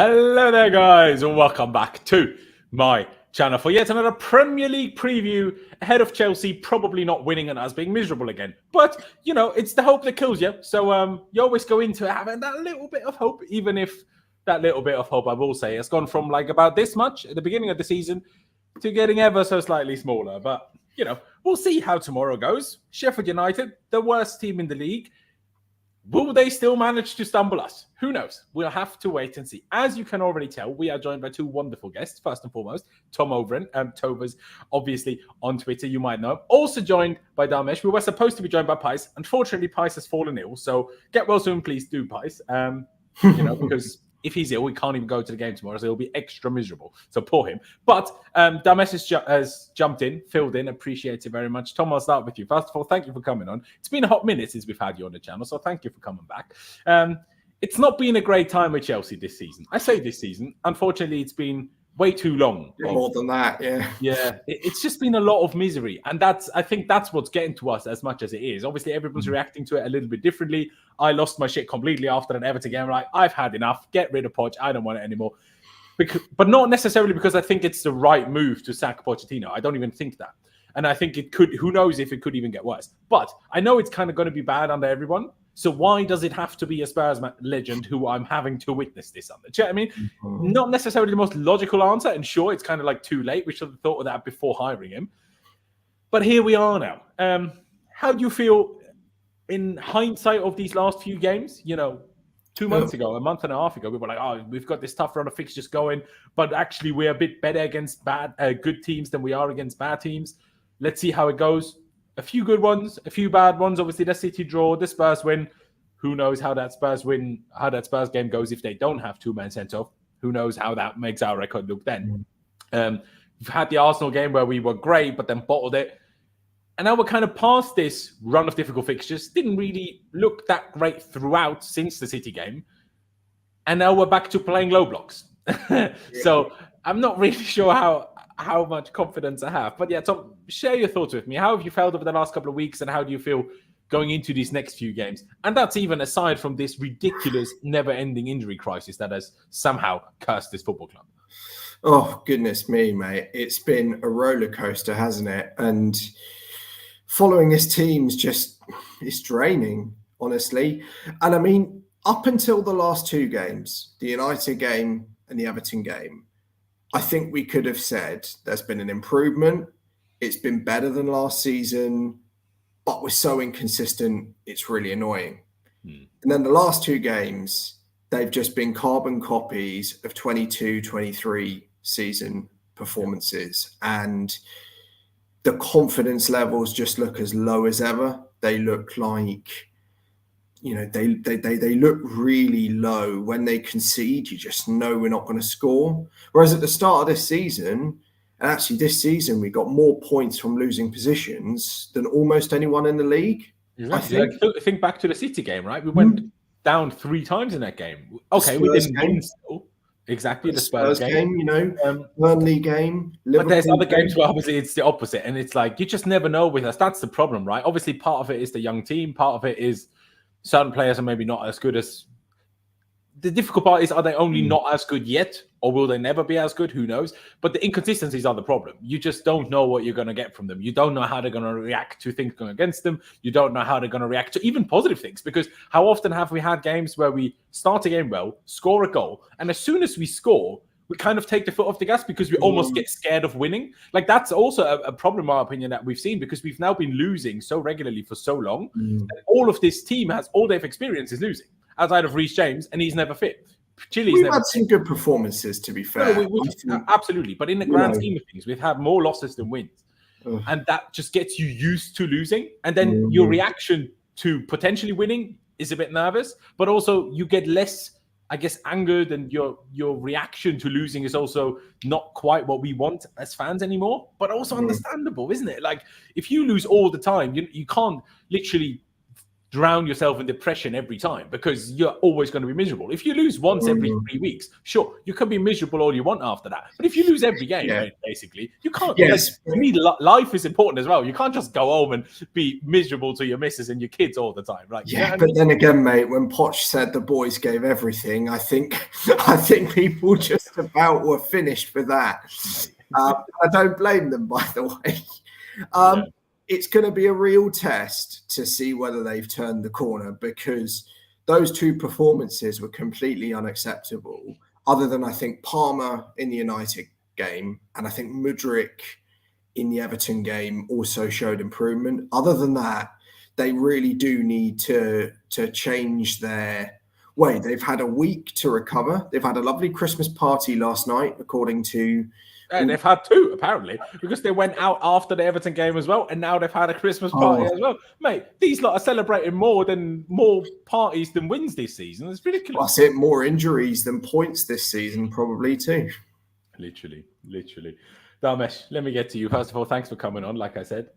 Hello there, guys, and welcome back to my channel for yet another Premier League preview ahead of Chelsea probably not winning and us being miserable again. But, you know, it's the hope that kills you. So you always go into it having that little bit of hope, even if that little bit of hope, I will say, has gone from like about this much at the beginning of the season to getting ever so slightly smaller. But, you know, we'll see how tomorrow goes. Sheffield United, the worst team in the league. Will they still manage to stumble us? Who knows? We'll have to wait and see. As you can already tell, we are joined by two wonderful guests. First and foremost, Tom Overen, Tovers, obviously on Twitter, you might know. Also joined by Damesh. We were supposed to be joined by Pais. Unfortunately, Pais has fallen ill, so get well soon, please do, Pais. You know, because if he's ill, we can't even go to the game tomorrow, so it'll be extra miserable. So poor him. But Damesh has jumped in, filled in. Appreciate it very much. Tom, I'll start with you. First of all, thank you for coming on. It's been a hot minute since we've had you on the channel, so thank you for coming back. It's not been a great time with Chelsea this season. I say this season. Unfortunately, it's been way too long. More than that, yeah. Yeah, it's just been a lot of misery. And I think that's what's getting to us as much as it is. Obviously, everyone's reacting to it a little bit differently. I lost my shit completely after an Everton game. Like, I've had enough. Get rid of Poch. I don't want it anymore. But not necessarily because I think it's the right move to sack Pochettino. I don't even think that. And I think it could, who knows if it could even get worse. But I know it's kind of going to be bad under everyone. So why does it have to be a Spurs legend who I'm having to witness this under? Do you know what I mean? Not necessarily the most logical answer. And sure, it's kind of like too late. We should have thought of that before hiring him. But here we are now. How do you feel in hindsight of these last few games? You know, 2 months ago, a month and a half ago, we were like, oh, we've got this tough run of fixtures going. But actually, we're a bit better against good teams than we are against bad teams. Let's see how it goes. A few good ones, a few bad ones. Obviously, the City draw, the Spurs win. Who knows how that Spurs game goes if they don't have two men sent off? Who knows how that makes our record look then? We've had the Arsenal game where we were great, but then bottled it. And now we're kind of past this run of difficult fixtures. Didn't really look that great throughout since the City game. And now we're back to playing low blocks. So I'm not really sure how much confidence I have. But yeah, Tom, share your thoughts with me. How have you felt over the last couple of weeks and how do you feel going into these next few games? And that's even aside from this ridiculous, never-ending injury crisis that has somehow cursed this football club. Oh, goodness me, mate. It's been a roller coaster, hasn't it? And following this team's it's draining, honestly. And I mean, up until the last two games, the United game and the Everton game, I think we could have said there's been an improvement. It's been better than last season, but we're so inconsistent, it's really annoying. And then the last two games, they've just been carbon copies of 22-23 season performances. And the confidence levels just look as low as ever. They look like, you know, they look really low. When they concede, you just know we're not going to score. Whereas at the start of this season, and actually this season, we got more points from losing positions than almost anyone in the league. Exactly. I think back to the City game, right? We went down 3 times in that game. Okay, we didn't win still. Exactly, the Spurs game, you know, Burnley game. But there's other games where obviously it's the opposite. And it's like, you just never know with us. That's the problem, right? Obviously, part of it is the young team. Part of it is certain players are maybe not as good as... The difficult part is, are they only not as good yet? Or will they never be as good? Who knows? But the inconsistencies are the problem. You just don't know what you're going to get from them. You don't know how they're going to react to things going against them. You don't know how they're going to react to even positive things. Because how often have we had games where we start a game well, score a goal, and as soon as we score, we kind of take the foot off the gas because we almost get scared of winning. Like, that's also a problem, in my opinion, that we've seen because we've now been losing so regularly for so long. That all of this team has, all they've experienced is losing. Outside of Reece James, and he's never fit. We've had some good performances, to be fair. No, absolutely. But in the grand scheme of things, we've had more losses than wins. And that just gets you used to losing. And then your reaction to potentially winning is a bit nervous. But also you get less, I guess, angered. And your reaction to losing is also not quite what we want as fans anymore. But also understandable, isn't it? Like, if you lose all the time, you can't literally drown yourself in depression every time because you're always going to be miserable. If you lose once every 3 weeks, sure, you can be miserable all you want after that. But if you lose every game, basically, you can't. Yes. Like, to me, life is important as well. You can't just go home and be miserable to your missus and your kids all the time. Like, but then again, mate, when Poch said the boys gave everything, I think people just about were finished for that. I don't blame them, by the way. It's going to be a real test to see whether they've turned the corner, because those two performances were completely unacceptable, other than, I think, Palmer in the United game, and I think Mudryk in the Everton game also showed improvement. Other than that, they really do need to change their way. They've had a week to recover. They've had a lovely Christmas party last night, according to... And they've had two, apparently, because they went out after the Everton game as well, and now they've had a Christmas party as well. Mate, these lot are celebrating more parties than wins this season. It's ridiculous. Plus, more injuries than points this season, probably too. Literally. Dharmesh, let me get to you. First of all, thanks for coming on, like I said.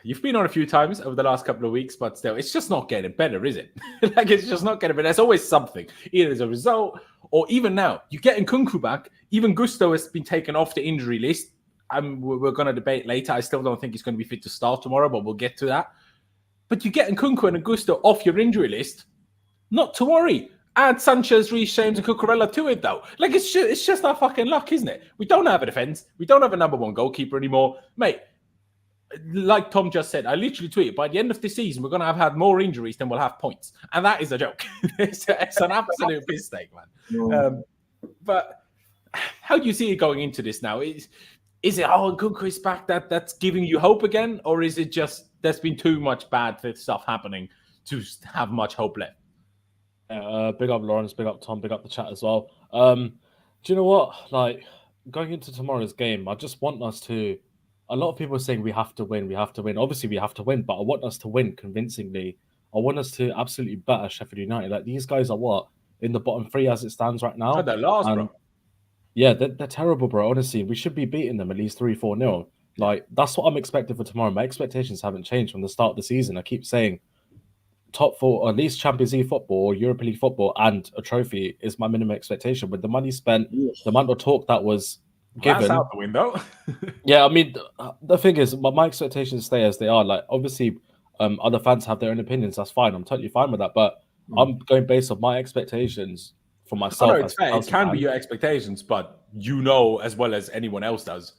You've been on a few times over the last couple of weeks, but still, it's just not getting better, is it? Like, it's just not getting better. There's always something. Either there's a result, or even now, you get Nkunku back. Even Gusto has been taken off the injury list. We're going to debate later. I still don't think he's going to be fit to start tomorrow, but we'll get to that. But you get Nkunku and Gusto off your injury list, not to worry. Add Sanchez, Reece James, and Cucurella to it, though. Like, it's just our fucking luck, isn't it? We don't have a defense. We don't have a number one goalkeeper anymore. Mate, like Tom just said, I literally tweeted, by the end of the season, we're going to have had more injuries than we'll have points. And that is a joke. It's an absolute mistake, man. But how do you see it going into this now? Is it, Nkunku is back, that's giving you hope again? Or is it just there's been too much bad stuff happening to have much hope left? Big up Lawrence, big up Tom, big up the chat as well. Do you know what? Like, going into tomorrow's game, I just want us to... A lot of people are saying we have to win. Obviously, we have to win, but I want us to win convincingly. I want us to absolutely batter Sheffield United. Like, these guys are what? In the bottom three as it stands right now. They're last, bro. Yeah, they're terrible, bro. Honestly, we should be beating them at least 3-4-0. Like, that's what I'm expecting for tomorrow. My expectations haven't changed from the start of the season. I keep saying top four, or at least Champions League football, or Europa League football, and a trophy is my minimum expectation. With the money spent, the amount of talk that was given, that's out the window. Yeah, I mean, the thing is, my expectations stay as they are. Like, obviously, other fans have their own opinions. That's fine. I'm totally fine with that. But I'm going based on my expectations for myself. No, it's fair. It can be your expectations, but you know as well as anyone else does,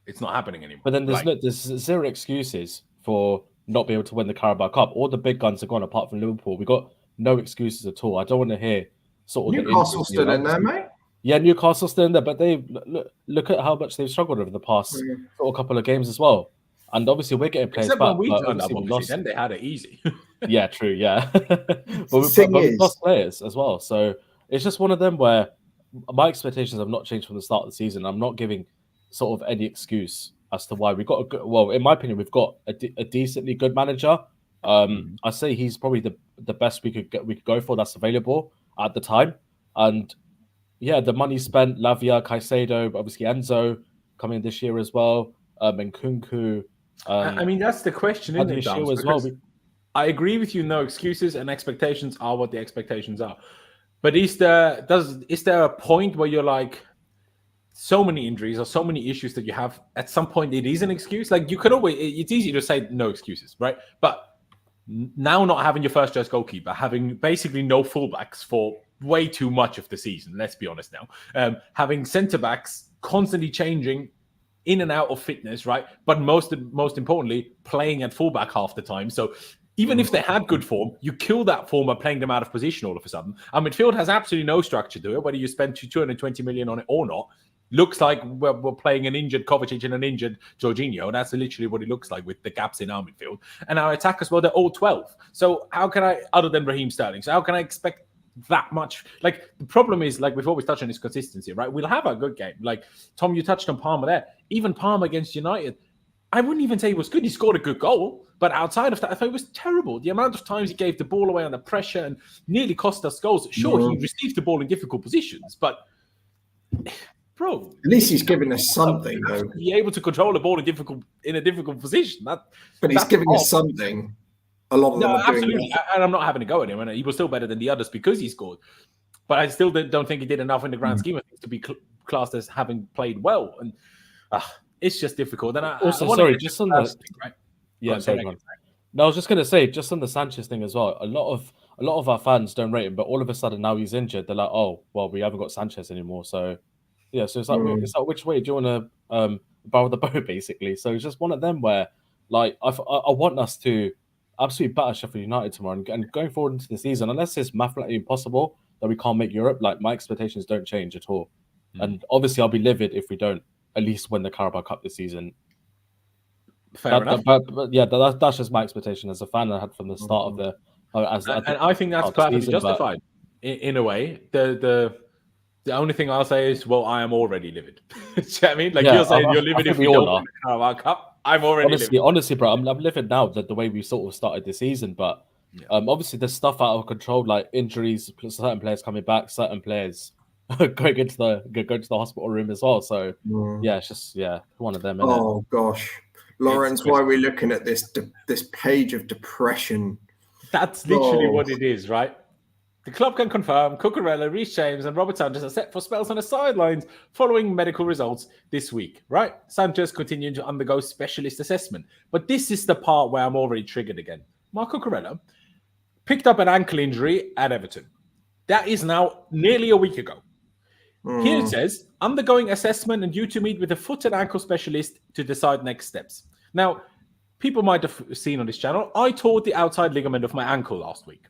it's not happening anymore. But then there's zero excuses for not being able to win the Carabao Cup. All the big guns are gone apart from Liverpool. We got no excuses at all. I don't want to hear sort of Newcastle still in there, mate. Yeah, Newcastle still in there, but they look at how much they've struggled over the past sort of couple of games as well. And obviously, we're getting players back. We turned up, then they had it easy. Yeah, true. Yeah, but we've lost players as well. So it's just one of them where my expectations have not changed from the start of the season. I'm not giving sort of any excuse as to why we got a good. Well, in my opinion, we've got a decently good manager. I say he's probably the best we could go for that's available at the time. And yeah, the money spent, Lavia, Caicedo, but obviously Enzo coming this year as well, and Nkunku. I mean, that's the question, isn't it, Dance? As well. I agree with you. No excuses, and expectations are what the expectations are. But is there a point where you're like, so many injuries or so many issues that you have, at some point it is an excuse? Like, you could always, it's easy to say no excuses, right? But now not having your first choice goalkeeper, having basically no fullbacks for way too much of the season, let's be honest now, having centre backs constantly changing in and out of fitness, right? But most importantly, playing at fullback half the time. So even if they had good form, you kill that form by playing them out of position all of a sudden. Our midfield has absolutely no structure to it, whether you spend 220 million on it or not. Looks like we're playing an injured Kovacic and an injured Jorginho. That's literally what it looks like with the gaps in our midfield. And our attackers, well, they're all 12. So how can I, other than Raheem Sterling, so how can I expect that much? Like, the problem is, like we've always touched on, is consistency, right? We'll have a good game. Like, Tom, you touched on Palmer there. Even Palmer against United, I wouldn't even say he was good. He scored a good goal. But outside of that, I thought it was terrible. The amount of times he gave the ball away under pressure and nearly cost us goals. Sure, he received the ball in difficult positions, but... Bro, at least he's giving us something, though. Be able to control the ball in a difficult position. But he's giving us something. A lot of them are absolutely. doing that. And I'm not having a go at him. And he was still better than the others because he scored. But I still don't think he did enough in the grand scheme of things to be classed as having played well. And it's just difficult. And just on the right? Yeah, no, I was just going to say, just on the Sanchez thing as well. A lot of our fans don't rate him, but all of a sudden now he's injured. They're like, oh, well, we haven't got Sanchez anymore. So yeah, so it's like which way do you want to borrow the boat, basically? So it's just one of them where, like, I want us to absolutely batter Sheffield United tomorrow and going forward into the season, unless it's mathematically impossible that we can't make Europe. Like, my expectations don't change at all. And obviously, I'll be livid if we don't at least win the Carabao Cup this season. Fair enough. But yeah, that's just my expectation as a fan I had from the start of the. And I think that's perfectly justified in a way. The only thing I'll say is, well, I am already livid. Do you know what I mean? Like, you're saying you're livid if we don't win the Carabao Cup. I'm already livid. Honestly, bro, I'm livid now the way we sort of started the season. But obviously, there's stuff out of control, like injuries, certain players coming back, certain players going into the hospital room as well. So yeah, it's just one of them. Oh gosh, Laurenz, why are we looking at this page of depression? That's literally what it is, right? The club can confirm Cucurella, Reece James, and Robert Sanchez are set for spells on the sidelines following medical results this week, right? Sanchez continuing to undergo specialist assessment. But this is the part where I'm already triggered again. Marc Cucurella picked up an ankle injury at Everton. That is now nearly a week ago. Here it says, undergoing assessment and due to meet with a foot and ankle specialist to decide next steps. Now, people might have seen on this channel, I tore the outside ligament of my ankle last week.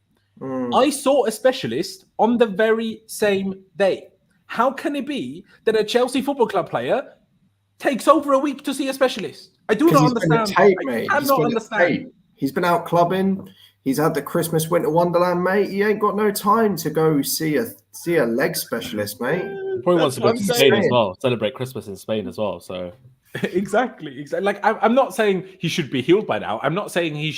I saw a specialist on the very same day. How can it be that a Chelsea Football Club player takes over a week to see a specialist? I do not understand. I cannot understand. He's been out clubbing. He's had the Christmas Winter Wonderland, mate. He ain't got no time to go see a leg specialist, mate. Probably wants to go to Spain as well, celebrate Christmas in Spain as well. So exactly. Like, I'm not saying he should be healed by now. I'm not saying we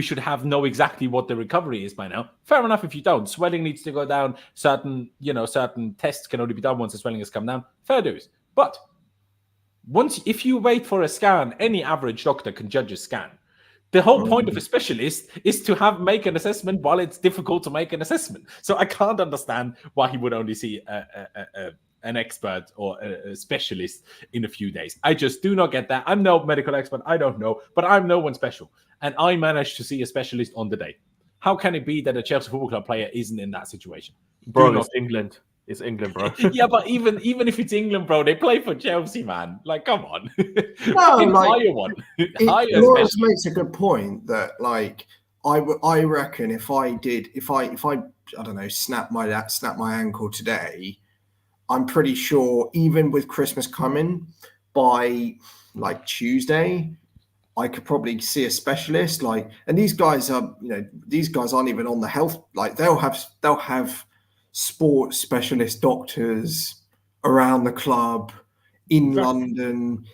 should know exactly what the recovery is by now. Fair enough if you don't. Swelling needs to go down. Certain tests can only be done once the swelling has come down. Fair dues. But if you wait for a scan, any average doctor can judge a scan. The whole point of a specialist is to make an assessment while it's difficult to make an assessment. So I can't understand why he would only see an expert or a specialist in a few days. I just do not get that. I'm no medical expert. I don't know, but I'm no one special. And I managed to see a specialist on the day. How can it be that a Chelsea Football Club player isn't in that situation? Bro, it's England. It's England, bro. Yeah, but even if it's England, bro, they play for Chelsea, man. Like, come on. No, hire one. Lawrence makes a good point that, like, I reckon if I don't know, snap my ankle today, I'm pretty sure even with Christmas coming, by like Tuesday, I could probably see a specialist. Like, and these guys aren't even on the health. Like, they'll have sports specialist doctors around the club in London.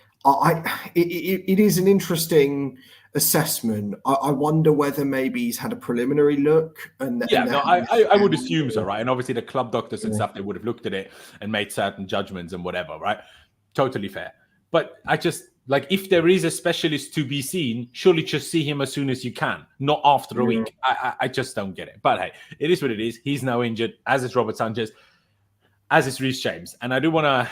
It is an interesting assessment. I wonder whether maybe he's had a preliminary look. I would assume so, right? And obviously the club doctors and stuff, they would have looked at it and made certain judgments and whatever, right? Totally fair. But I just, like, if there is a specialist to be seen, surely just see him as soon as you can, not after a week. I just don't get it. But hey, it is what it is. He's now injured, as is Robert Sanchez, as is Reece James. And I do want to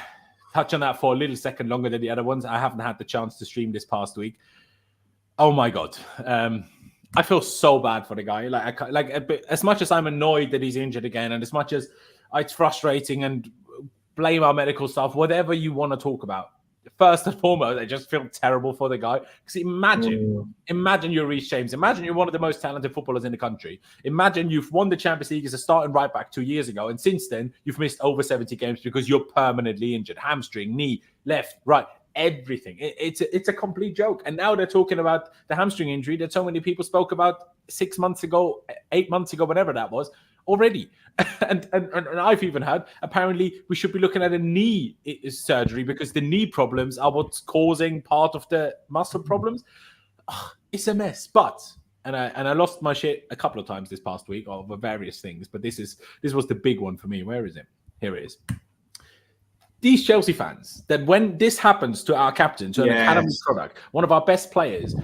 touch on that for a little second longer than the other ones. I haven't had the chance to stream this past week. Oh my God. I feel so bad for the guy. Like as much as I'm annoyed that he's injured again, and as much as it's frustrating and blame our medical staff, whatever you want to talk about, first and foremost, I just feel terrible for the guy. Because imagine you're Reece James. Imagine you're one of the most talented footballers in the country. Imagine you've won the Champions League as a starting right back 2 years ago, and since then you've missed over 70 games because you're permanently injured. Hamstring, knee, left, right, everything. It's a complete joke. And now they're talking about the hamstring injury that so many people spoke about 6 months ago, 8 months ago, whatever that was, already. And I've even heard, apparently, we should be looking at a knee surgery because the knee problems are what's causing part of the muscle problems. It's a mess. But, and I lost my shit a couple of times this past week over various things, but this was the big one for me. Where is it? Here it is. These Chelsea fans, that when this happens to our captain, to an academy product, one of our best players,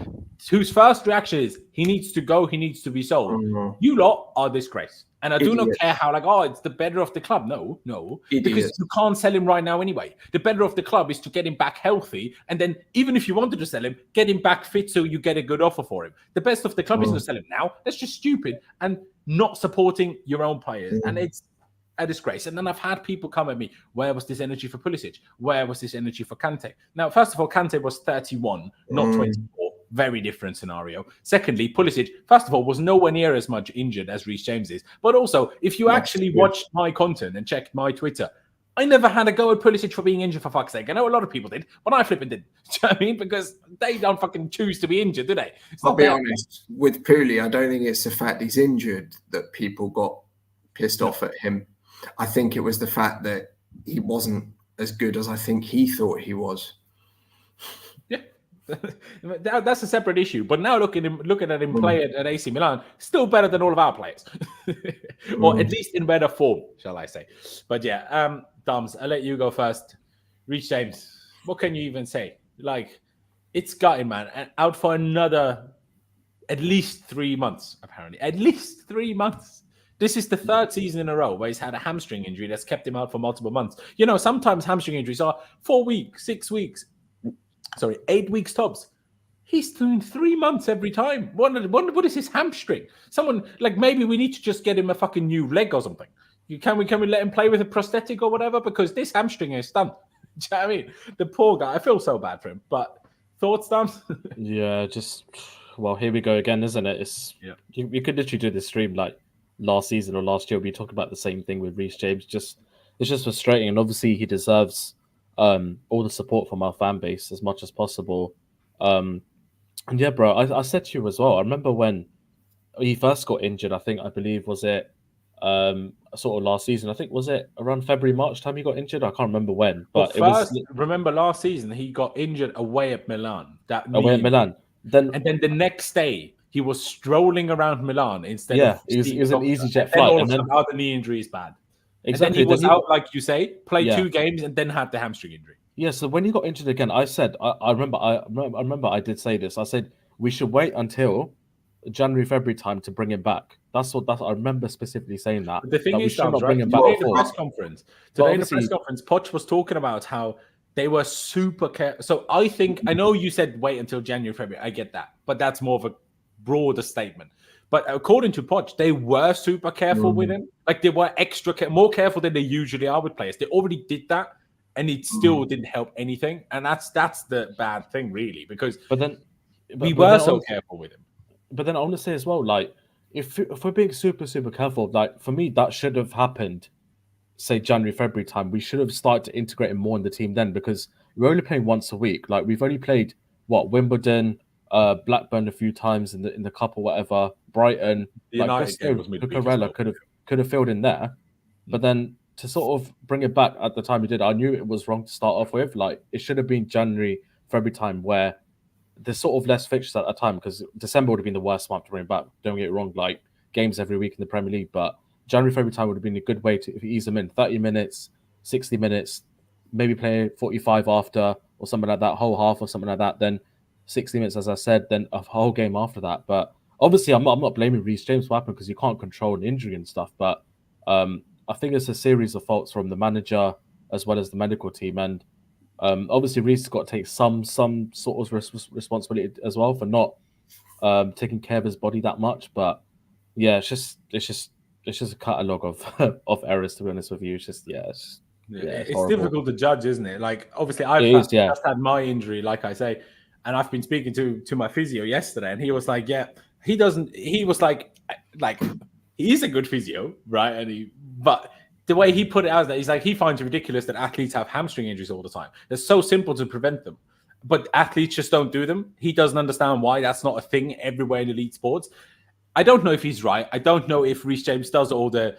whose first reaction is he needs to go, he needs to be sold. You lot are disgrace. And I do not care how, like, oh, it's the better of the club. No. Because you can't sell him right now anyway. The better of the club is to get him back healthy. And then even if you wanted to sell him, get him back fit so you get a good offer for him. The best of the club isn't to sell him now. That's just stupid and not supporting your own players. And it's a disgrace. And then I've had people come at me, where was this energy for Pulisic? Where was this energy for Kante? Now, first of all, Kante was 31, not 24. Very different scenario. Secondly, Pulisic, first of all, was nowhere near as much injured as Reece James is. But also, if you actually watched my content and checked my Twitter, I never had a go at Pulisic for being injured, for fuck's sake. I know a lot of people did, but I flipping didn't. Do you know what I mean? Because they don't fucking choose to be injured, do they? I'll be honest, with Puli, I don't think it's the fact he's injured that people got pissed off at him. I think it was the fact that he wasn't as good as I think he thought he was. Yeah. That's a separate issue. But now looking at him play at AC Milan, still better than all of our players. Or at least in better form, shall I say. But yeah, Dams, I'll let you go first. Reece James, what can you even say? Like, it's gutting, man. And out for another at least 3 months, apparently. At least 3 months. This is the third season in a row where he's had a hamstring injury that's kept him out for multiple months. You know, sometimes hamstring injuries are 4 weeks, 6 weeks. 8 weeks tops. He's doing 3 months every time. What is his hamstring? Someone, like, maybe we need to just get him a fucking new leg or something. Can we let him play with a prosthetic or whatever? Because this hamstring is done. Do you know what I mean? The poor guy. I feel so bad for him. But thoughts, Dan? Yeah, well, here we go again, isn't it? You could literally do this stream like last season or last year. We talk about the same thing with Reece James. It's just frustrating, and obviously he deserves all the support from our fan base as much as possible. And yeah, bro, I said to you as well. I remember when he first got injured. I believe was it sort of last season. I think was it around February, March time he got injured. I can't remember when, but remember last season he got injured away at Milan. Then the next day he was strolling around Milan instead. It was an EasyJet flight, and then the knee injury is bad. Exactly. And then he was out, like you say, played 2 games and then had the hamstring injury. Yeah. So when he got injured again, I said, I remember I did say this. I said we should wait until January, February time to bring him back. That's I remember specifically saying that. But the thing is, today in the press conference, Poch was talking about how they were super careful. So I know you said wait until January, February. I get that, but that's more of a broader statement. But according to Poch, they were super careful with him. Like they were more careful than they usually are with players. They already did that, and it still didn't help anything. And that's the bad thing, really, because we were so careful with him. But then I want to say as well, like if we're being super, super careful, like for me, that should have happened, say January, February time. We should have started to integrate him more in the team then, because we're only playing once a week. Like we've only played Wimbledon, Blackburn a few times in the cup or whatever, Brighton. Cucurella could have filled in there, but then to sort of bring it back at the time he did, I knew it was wrong to start off with. Like it should have been January, February time, where there's sort of less fixtures at that time, because December would have been the worst month to bring it back. Don't get it wrong, like games every week in the Premier League, but January, February time would have been a good way to ease them in. 30 minutes, 60 minutes, maybe play 45 after or something like that, whole half or something like that. Then 60 minutes, as I said, then a whole game after that. But obviously, I'm not blaming Reece James for what happened, because you can't control an injury and stuff. But I think it's a series of faults from the manager as well as the medical team. And obviously, Reece has got to take some sort of responsibility as well for not taking care of his body that much. But yeah, it's just a catalogue of errors, to be honest with you. It's difficult to judge, isn't it? Like obviously, I've just had my injury, like I say, and I've been speaking to my physio yesterday, and he was like, yeah, he was like he is a good physio, right? But the way he put it out there, he's like, he finds it ridiculous that athletes have hamstring injuries all the time. It's so simple to prevent them, but athletes just don't do them. He doesn't understand why that's not a thing everywhere in elite sports. I don't know if he's right. I don't know if Reece James does all the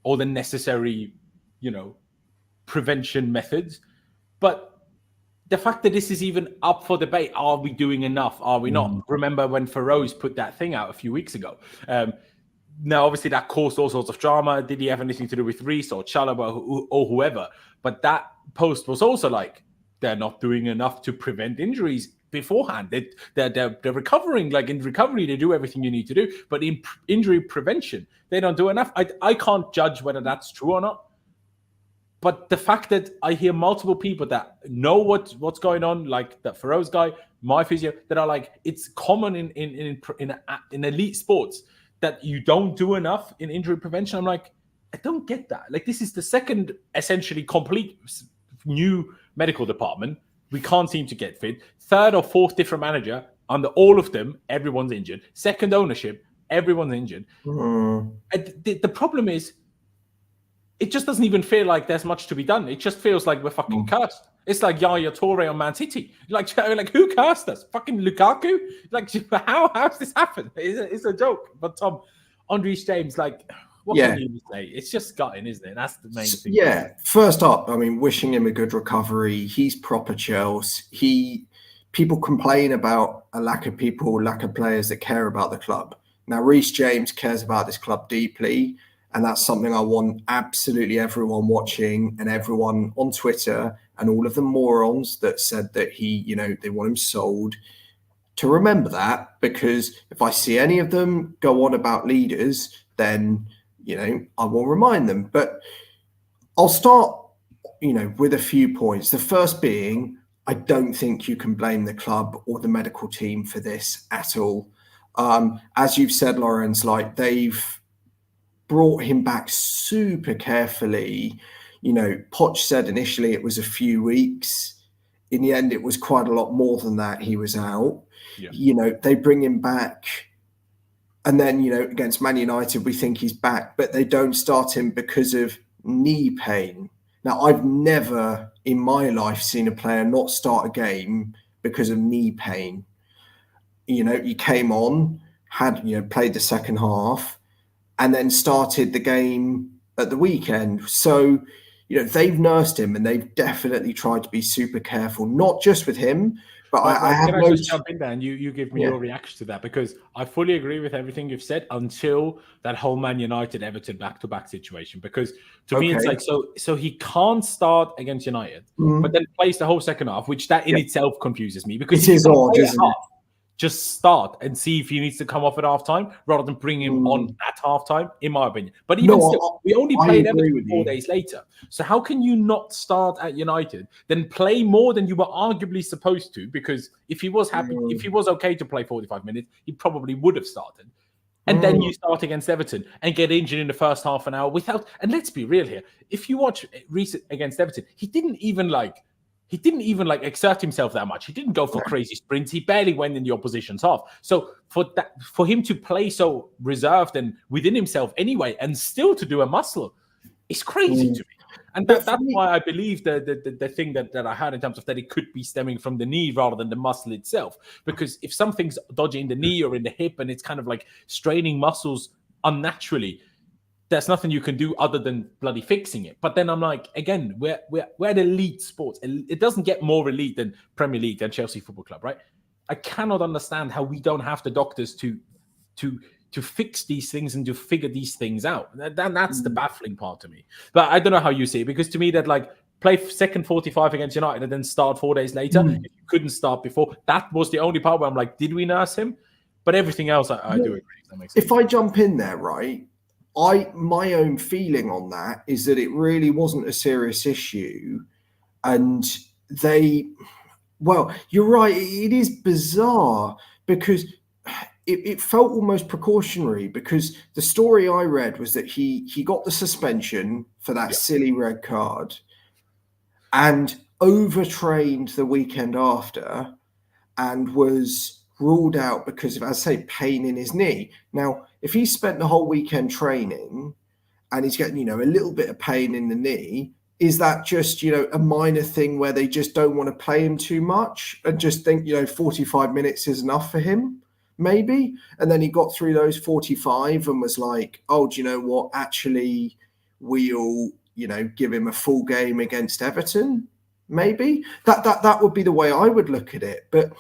necessary, prevention methods. But the fact that this is even up for debate, are we doing enough? Are we not? Remember when Feroz put that thing out a few weeks ago? Now, obviously, that caused all sorts of drama. Did he have anything to do with Reece or Chalobah or whoever? But that post was also like, they're not doing enough to prevent injuries. beforehand. They're recovering. Like in recovery, they do everything you need to do. But in injury prevention, they don't do enough. I can't judge whether that's true or not. But the fact that I hear multiple people that know what's going on, like that Feroz guy, my physio, that are like, it's common in elite sports that you don't do enough in injury prevention. I'm like, I don't get that. Like, this is the second essentially complete new medical department. We can't seem to get fit. Third or fourth different manager. Under all of them, everyone's injured. Second ownership, everyone's injured. And the problem is, it just doesn't even feel like there's much to be done. It just feels like we're fucking cursed. It's like Yaya Toure on Man City. Like who cursed us? Fucking Lukaku? Like, how's this happened? It's a joke. But Tom, on Reece James, like, what can you say? It's just gutting, isn't it? That's the main thing. Yeah. First up, I mean, wishing him a good recovery. He's proper Chelsea. People complain about a lack of players that care about the club. Now, Reece James cares about this club deeply. And that's something I want absolutely everyone watching and everyone on Twitter and all of the morons that said that they want him sold to remember that, because if I see any of them go on about leaders, then, I will remind them. But I'll start, with a few points. The first being, I don't think you can blame the club or the medical team for this at all. As you've said, Laurenz, like they've brought him back super carefully. Poch said initially it was a few weeks. In the end, it was quite a lot more than that. He was out. Yeah. They bring him back. And then, against Man United, we think he's back, but they don't start him because of knee pain. Now, I've never in my life seen a player not start a game because of knee pain. He came on, played the second half, and then started the game at the weekend. So, they've nursed him and they've definitely tried to be super careful, not just with him, but I have Can I just jump in there and you give me your reaction to that? Because I fully agree with everything you've said until that whole Man United Everton back-to-back situation. Because to me, it's like, so he can't start against United, but then plays the whole second half, which that in itself confuses me. Because it is odd, isn't it? Just start and see if he needs to come off at halftime rather than bring him on at halftime, in my opinion. But even still, we only played Everton 4 days later. So how can you not start at United, then play more than you were arguably supposed to? Because if he was happy, if he was okay to play 45 minutes, he probably would have started. And then you start against Everton and get injured in the first half an hour without. And let's be real here. If you watch Reece against Everton, he didn't even exert himself that much. He didn't go for crazy sprints. He barely went in the opposition's half. So for him to play so reserved and within himself anyway, and still to do a muscle, is crazy to me. And that's why I believe the thing that I heard in terms of that it could be stemming from the knee rather than the muscle itself. Because if something's dodgy in the knee or in the hip and it's kind of like straining muscles unnaturally, there's nothing you can do other than bloody fixing it. But then I'm like, again, we're at elite sports. It doesn't get more elite than Premier League, than Chelsea Football Club, right? I cannot understand how we don't have the doctors to fix these things and to figure these things out. That's the baffling part to me. But I don't know how you see it, because to me that like play second 45 against United and then start 4 days later. If you couldn't start before, that was the only part where I'm like, did we nurse him? But everything else, I do agree. That makes sense. If I jump in there, right? My own feeling on that is that it really wasn't a serious issue. And you're right. It is bizarre because it felt almost precautionary, because the story I read was that he got the suspension for that silly red card and overtrained the weekend after and was ruled out because of, as I say, pain in his knee. Now, if he spent the whole weekend training and he's getting, a little bit of pain in the knee, is that just, a minor thing where they just don't want to play him too much and just think, 45 minutes is enough for him? Maybe. And then he got through those 45 and was like, oh, do you know what? Actually, we'll, give him a full game against Everton. Maybe that would be the way I would look at it. But,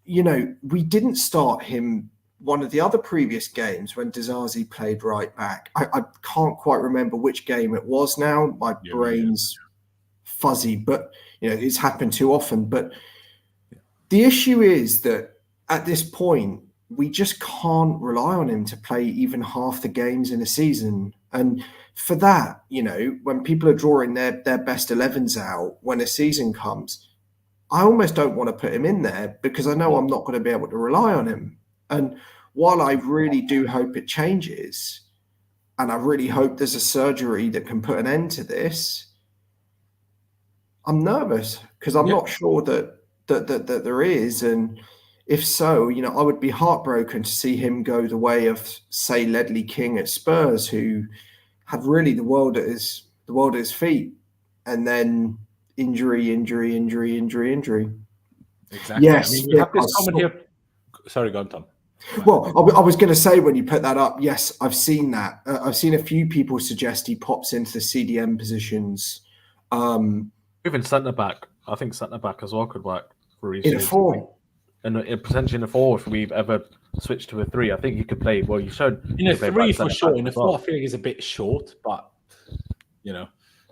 we didn't start him one of the other previous games when Disasi played right back. I can't quite remember which game it was now. My brain's fuzzy, but, it's happened too often. But The issue is that at this point, we just can't rely on him to play even half the games in a season. And for that, when people are drawing their best 11s out when a season comes, I almost don't want to put him in there because I know I'm not going to be able to rely on him. And while I really do hope it changes, and I really hope there's a surgery that can put an end to this, I'm nervous because I'm not sure that there is. And if so, I would be heartbroken to see him go the way of, say, Ledley King at Spurs, who had really the world at his feet, and then injury. Exactly. Yes. We have this comment here. Sorry, go on, Tom. Well, I was going to say when you put that up, yes, I've seen that. I've seen a few people suggest he pops into the CDM positions. Even centre back. I think centre back as well could work for Reece in a James. 4. And potentially in a 4 if we've ever switched to a 3. I think you could play. Well, you showed in a 3 for sure. In a 4, I feel like it's a bit short, but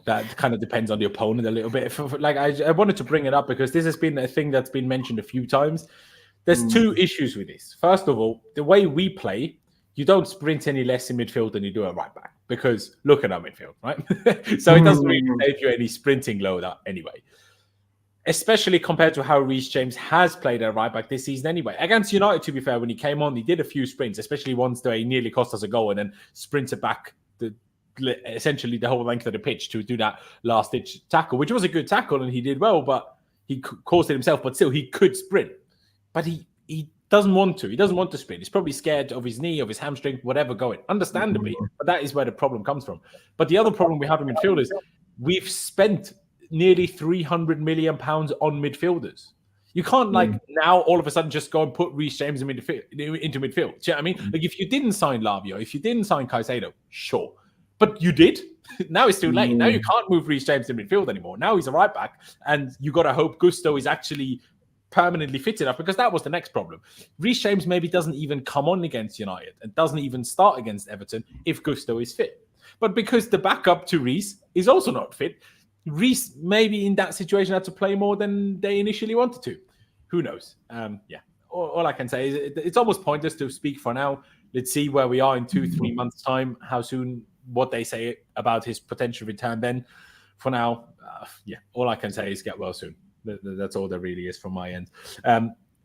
that kind of depends on the opponent a little bit. Like I wanted to bring it up because this has been a thing that's been mentioned a few times. There's 2 issues with this. First of all, the way we play, you don't sprint any less in midfield than you do at right back because look at our midfield, right? So it doesn't really save you any sprinting load anyway. Especially compared to how Reece James has played at right back this season anyway. Against United, to be fair, when he came on, he did a few sprints, especially once they nearly cost us a goal and then sprinted back essentially the whole length of the pitch to do that last-ditch tackle, which was a good tackle and he did well, but he caused it himself. But still, he could sprint. But he doesn't want to. He doesn't want to sprint. He's probably scared of his knee, of his hamstring, whatever going. Understandably, but that is where the problem comes from. But the other problem we have in midfield is we've spent nearly £300 million on midfielders. You can't now all of a sudden just go and put Reece James into midfield. Do you know what I mean? Like if you didn't sign Lavio, if you didn't sign Caicedo, sure. But you did. Now it's too late. Now you can't move Reece James to midfield anymore. Now he's a right back. And you got to hope Gusto is actually permanently fitted up because that was the next problem. Reece James maybe doesn't even come on against United and doesn't even start against Everton if Gusto is fit. But because the backup to Reece is also not fit, Reece maybe in that situation had to play more than they initially wanted to. Who knows? All I can say is it's almost pointless to speak for now. Let's see where we are in 2-3 months' time, how soon, what they say about his potential return then. For now, all I can say is get well soon. That's all there really is from my end.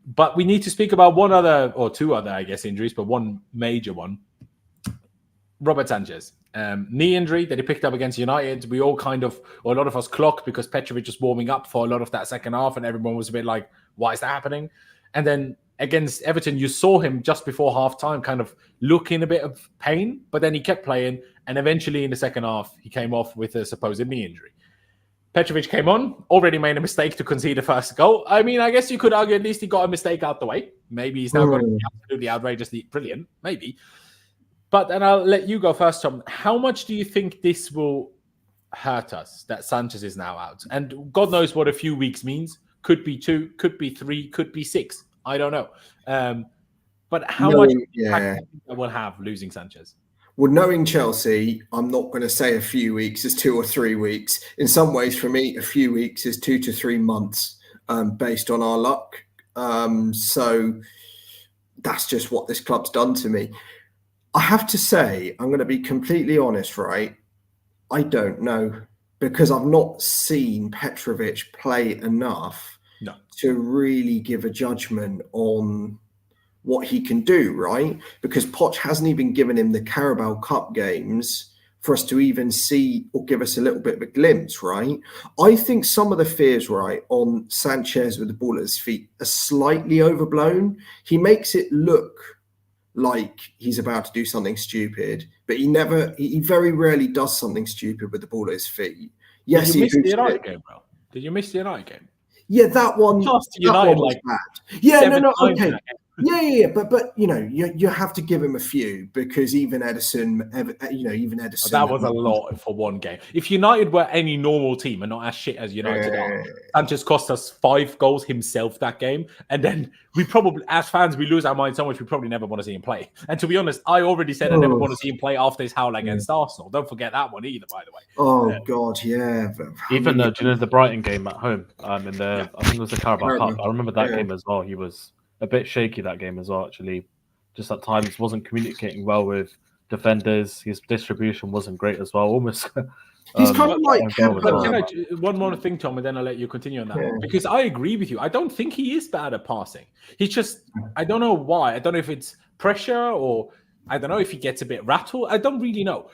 But we need to speak about one other, or 2 other, I guess, injuries, but one major one. Robert Sanchez. Knee injury that he picked up against United. We all a lot of us clocked because Petrovic was warming up for a lot of that second half and everyone was a bit like, why is that happening? And then against Everton, you saw him just before half-time kind of looking a bit of pain, but then he kept playing and eventually in the second half, he came off with a supposed knee injury. Petrovic came on, already made a mistake to concede the first goal. I mean, I guess you could argue at least he got a mistake out the way. Maybe he's now going to be absolutely outrageously brilliant. Maybe. But, and I'll let you go first, Tom. How much do you think this will hurt us, that Sanchez is now out? And God knows what a few weeks means. Could be 2, could be 3, could be 6. I don't know. But how much impact will have losing Sanchez? Well, knowing Chelsea, I'm not going to say a few weeks is 2 or 3 weeks. In some ways, for me, a few weeks is 2 to 3 months based on our luck. So that's just what this club's done to me. I have to say, I'm going to be completely honest, right? I don't know because I've not seen Petrovic play enough to really give a judgment on what he can do, right? Because Poch hasn't even given him the Carabao Cup games for us to even see or give us a little bit of a glimpse, right? I think some of the fears, right, on Sanchez with the ball at his feet are slightly overblown. He makes it look like he's about to do something stupid, but he very rarely does something stupid with the ball at his feet. Yes, Did you miss the United game, bro? Did you miss the United game? Yeah, that one. Just United, was bad. Yeah, no, okay. Yeah. But you have to give him a few, because even Ederson. That was a lot for one game. If United were any normal team and not as shit as United are, Sanchez cost us 5 goals himself that game, and then we probably, as fans, we lose our mind so much we probably never want to see him play. And to be honest, I already said I never want to see him play after his howl against Arsenal. Don't forget that one either, by the way. Oh God, yeah. Even the Brighton game at home, I think it was the Carabao Cup. I remember that game as well. He was a bit shaky that game as well, actually. Just at times wasn't communicating well with defenders. His distribution wasn't great as well. Almost. He's kind of like. One more thing, Tom, and then I'll let you continue on that one. Because I agree with you. I don't think he is bad at passing. He's just, I don't know why. I don't know if it's pressure, or I don't know if he gets a bit rattled. I don't really know.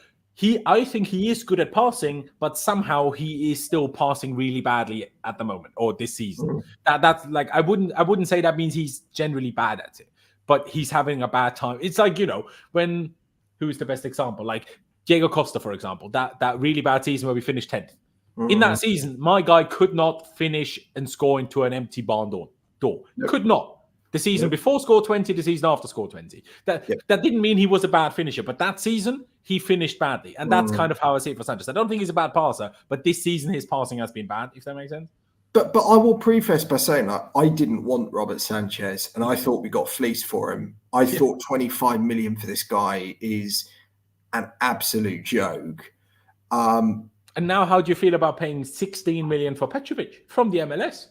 I think he is good at passing, but somehow he is still passing really badly at the moment, or this season. That's like, I wouldn't say that means he's generally bad at it, but he's having a bad time. It's like, when, who's the best example? Like Diego Costa, for example, that really bad season where we finished 10th. In that season, my guy could not finish and score into an empty barn door. Could not. The season before score 20, the season after score 20. That didn't mean he was a bad finisher, but that season he finished badly. And that's kind of how I see it for Sanchez. I don't think he's a bad passer, but this season his passing has been bad, if that makes sense. But I will preface by saying that I didn't want Robert Sanchez, and I thought we got fleeced for him. I thought 25 million for this guy is an absolute joke. And now how do you feel about paying 16 million for Petrovic from the MLS?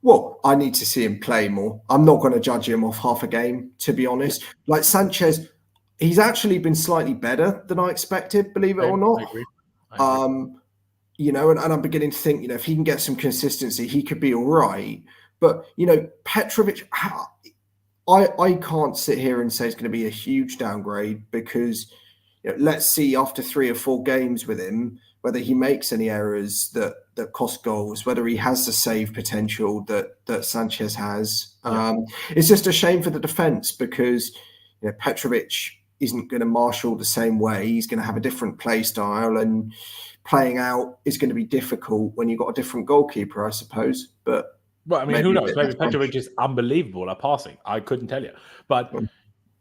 Well, I need to see him play more. I'm not going to judge him off half a game, to be honest. Like Sanchez, he's actually been slightly better than I expected, believe it or not. I agree. And I'm beginning to think, if he can get some consistency, he could be all right. But, Petrovic, I can't sit here and say it's going to be a huge downgrade, because let's see after 3 or 4 games with him, whether he makes any errors that cost goals, whether he has the save potential that Sanchez has. It's just a shame for the defence, because Petrovic isn't going to marshal the same way. He's going to have a different play style, and playing out is going to be difficult when you've got a different goalkeeper, I suppose. But who knows? Maybe Petrovic is unbelievable at passing. I couldn't tell you. But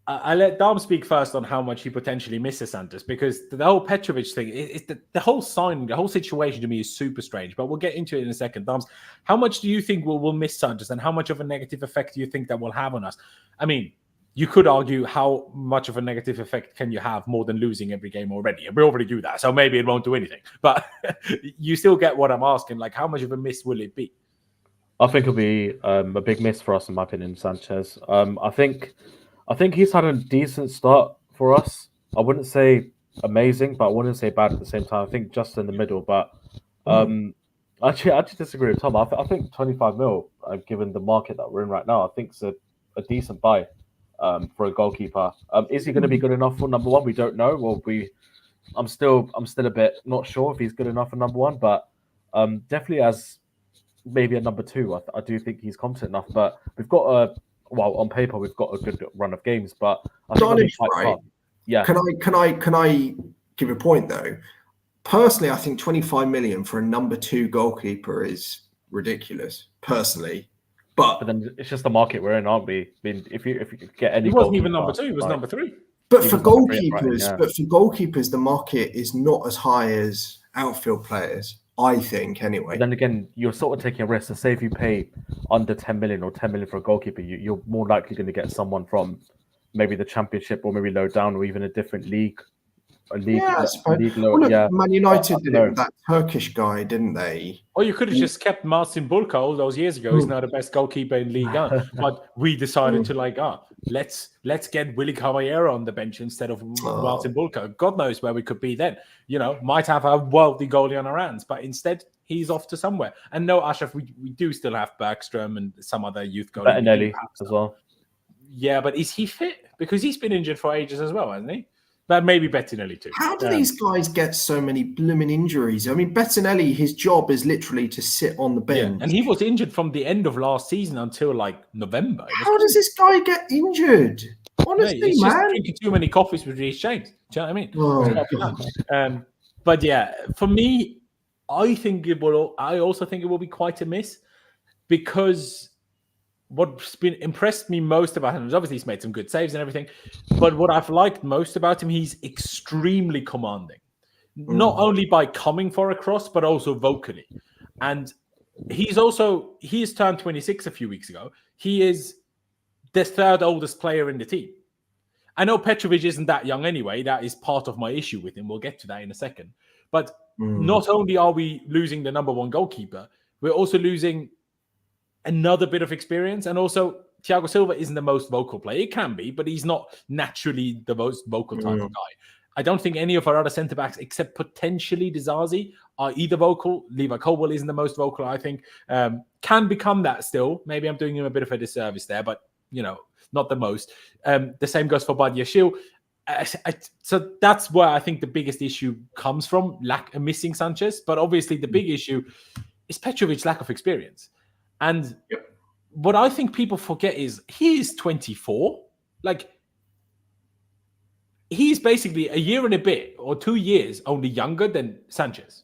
I let Dom speak first on how much he potentially misses Sanchez, because the whole Petrovic thing, the whole signing, the whole situation to me is super strange. But we'll get into it in a second. Doms, how much do you think we'll miss Sanchez, and how much of a negative effect do you think that will have on us? I mean, you could argue how much of a negative effect can you have more than losing every game already? And we already do that, so maybe it won't do anything. But you still get what I'm asking. Like, how much of a miss will it be? I think it'll be a big miss for us, in my opinion, Sanchez. I think he's had a decent start for us. I wouldn't say amazing, but I wouldn't say bad at the same time. I think just in the middle. But I actually disagree with Tom. I think 25 mil, given the market that we're in right now, I think it's a decent buy for a goalkeeper. Is he going to be good enough for number one? We don't know. Well, I'm still a bit not sure if he's good enough for number one, but definitely as maybe a number 2. I do think he's competent enough. But we've got on paper, we've got a good run of games, but I think right. Yeah. Can I give a point though? Personally, I think 25 million for a number 2 goalkeeper is ridiculous. Personally, but then it's just the market we're in, aren't we? I mean, if you get any, he wasn't even number 2; he was number 3. But for goalkeepers, the market is not as high as outfield players. I think, anyway. But then again, you're sort of taking a risk. So say if you pay under 10 million or 10 million for a goalkeeper, you're more likely going to get someone from maybe the Championship or maybe low down or even a different league. Man United did it with that Turkish guy, didn't they? Or you could have just kept Marcin Bulka all those years ago. He's now the best goalkeeper in Ligue 1. But we decided to let's get Willy Caballero on the bench instead of Marcin Bulka. God knows where we could be then. Might have a worldly goalie on our hands, but instead he's off to somewhere. And no, Ashraf, we do still have Bergstrom and some other youth goalie. Bettinelli as well. Yeah, but is he fit? Because he's been injured for ages as well, hasn't he? But maybe Bettinelli too. How do these guys get so many blooming injuries? I mean, Bettinelli, his job is literally to sit on the bench. Yeah, and he was injured from the end of last season until November. How does this guy get injured? Honestly, he's man. just drinking too many coffees with Reece James. Do you know what I mean? But yeah, for me, I also think it will be quite a miss, because what's been impressed me most about him is obviously he's made some good saves and everything, but what I've liked most about him, he's extremely commanding, not only by coming for a cross, but also vocally. And he's turned 26 a few weeks ago. He is the third oldest player in the team. I know Petrovic isn't that young anyway. That is part of my issue with him. We'll get to that in a second. But not only are we losing the number one goalkeeper, we're also losing another bit of experience. And also, Thiago Silva isn't the most vocal player. It can be, but he's not naturally the most vocal type of guy. I don't think any of our other centre-backs, except potentially Disasi, are either vocal. Levi Colwill isn't the most vocal, I think. Can become that still. Maybe I'm doing him a bit of a disservice there, but, not the most. The same goes for Badiashile. So that's where I think the biggest issue comes from, missing Sanchez. But obviously the big issue is Petrovic's lack of experience. And what I think people forget is he is 24. Like, he's basically a year and a bit or 2 years only younger than Sanchez.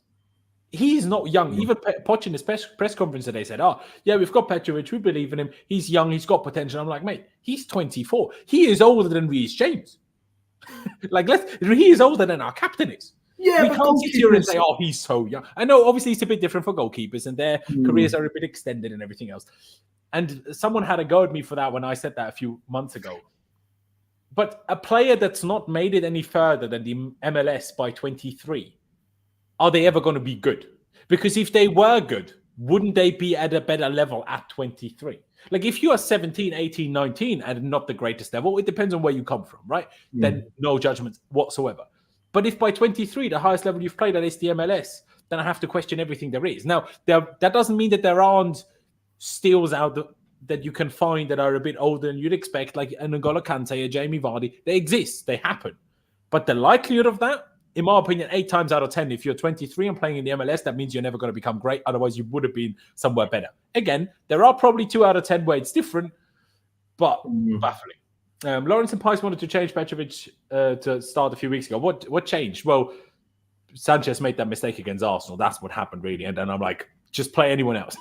He's not young. Even Poch in his press conference today said, we've got Petrovic. We believe in him. He's young. He's got potential. I'm like, mate, he's 24. He is older than Reece James. He is older than our captain is. Yeah, we can't sit here and say, he's so young. I know, obviously, it's a bit different for goalkeepers and their careers are a bit extended and everything else. And someone had a go at me for that when I said that a few months ago. But a player that's not made it any further than the MLS by 23, are they ever going to be good? Because if they were good, wouldn't they be at a better level at 23? Like, if you are 17, 18, 19 and not the greatest level, it depends on where you come from, right? Then no judgment whatsoever. But if by 23, the highest level you've played at is the MLS, then I have to question everything there is. Now, that doesn't mean that there aren't steals out that you can find that are a bit older than you'd expect, like an N'Golo Kante, a Jamie Vardy. They exist. They happen. But the likelihood of that, in my opinion, 8 times out of 10, if you're 23 and playing in the MLS, that means you're never going to become great. Otherwise, you would have been somewhere better. Again, there are probably 2 out of 10 where it's different, but baffling. Laurenz and Pies wanted to change Petrovic to start a few weeks ago. What changed? Well, Sanchez made that mistake against Arsenal. That's what happened, really. And then I'm like, just play anyone else.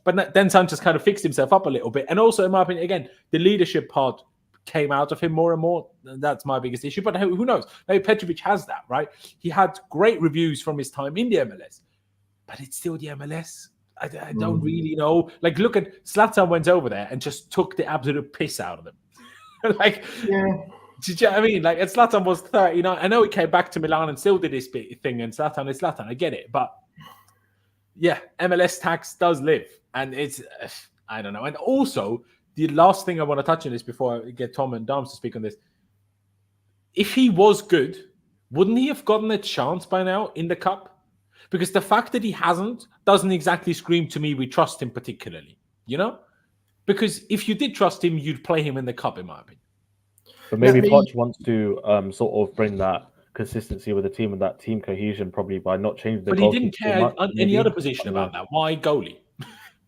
But then Sanchez kind of fixed himself up a little bit. And also, in my opinion, again, the leadership part came out of him more and more. That's my biggest issue. But who knows? Maybe Petrovic has that, right? He had great reviews from his time in the MLS. But it's still the MLS. I don't really know. Like, look at Zlatan went over there and just took the absolute piss out of them. Do you know what I mean? Like, and Zlatan was 39. I know he came back to Milan and still did his thing, and Zlatan is Zlatan. I get it. But yeah, MLS tax does live. And it's, I don't know. And also, the last thing I want to touch on this before I get Tom and Dams to speak on this. If he was good, wouldn't he have gotten a chance by now in the Cup? Because the fact that he hasn't doesn't exactly scream to me we trust him particularly, Because if you did trust him, you'd play him in the Cup, in my opinion. But maybe Poch wants to sort of bring that consistency with the team and that team cohesion, probably by not changing the goalkeeper. But he didn't care on any other position about that. Why goalie?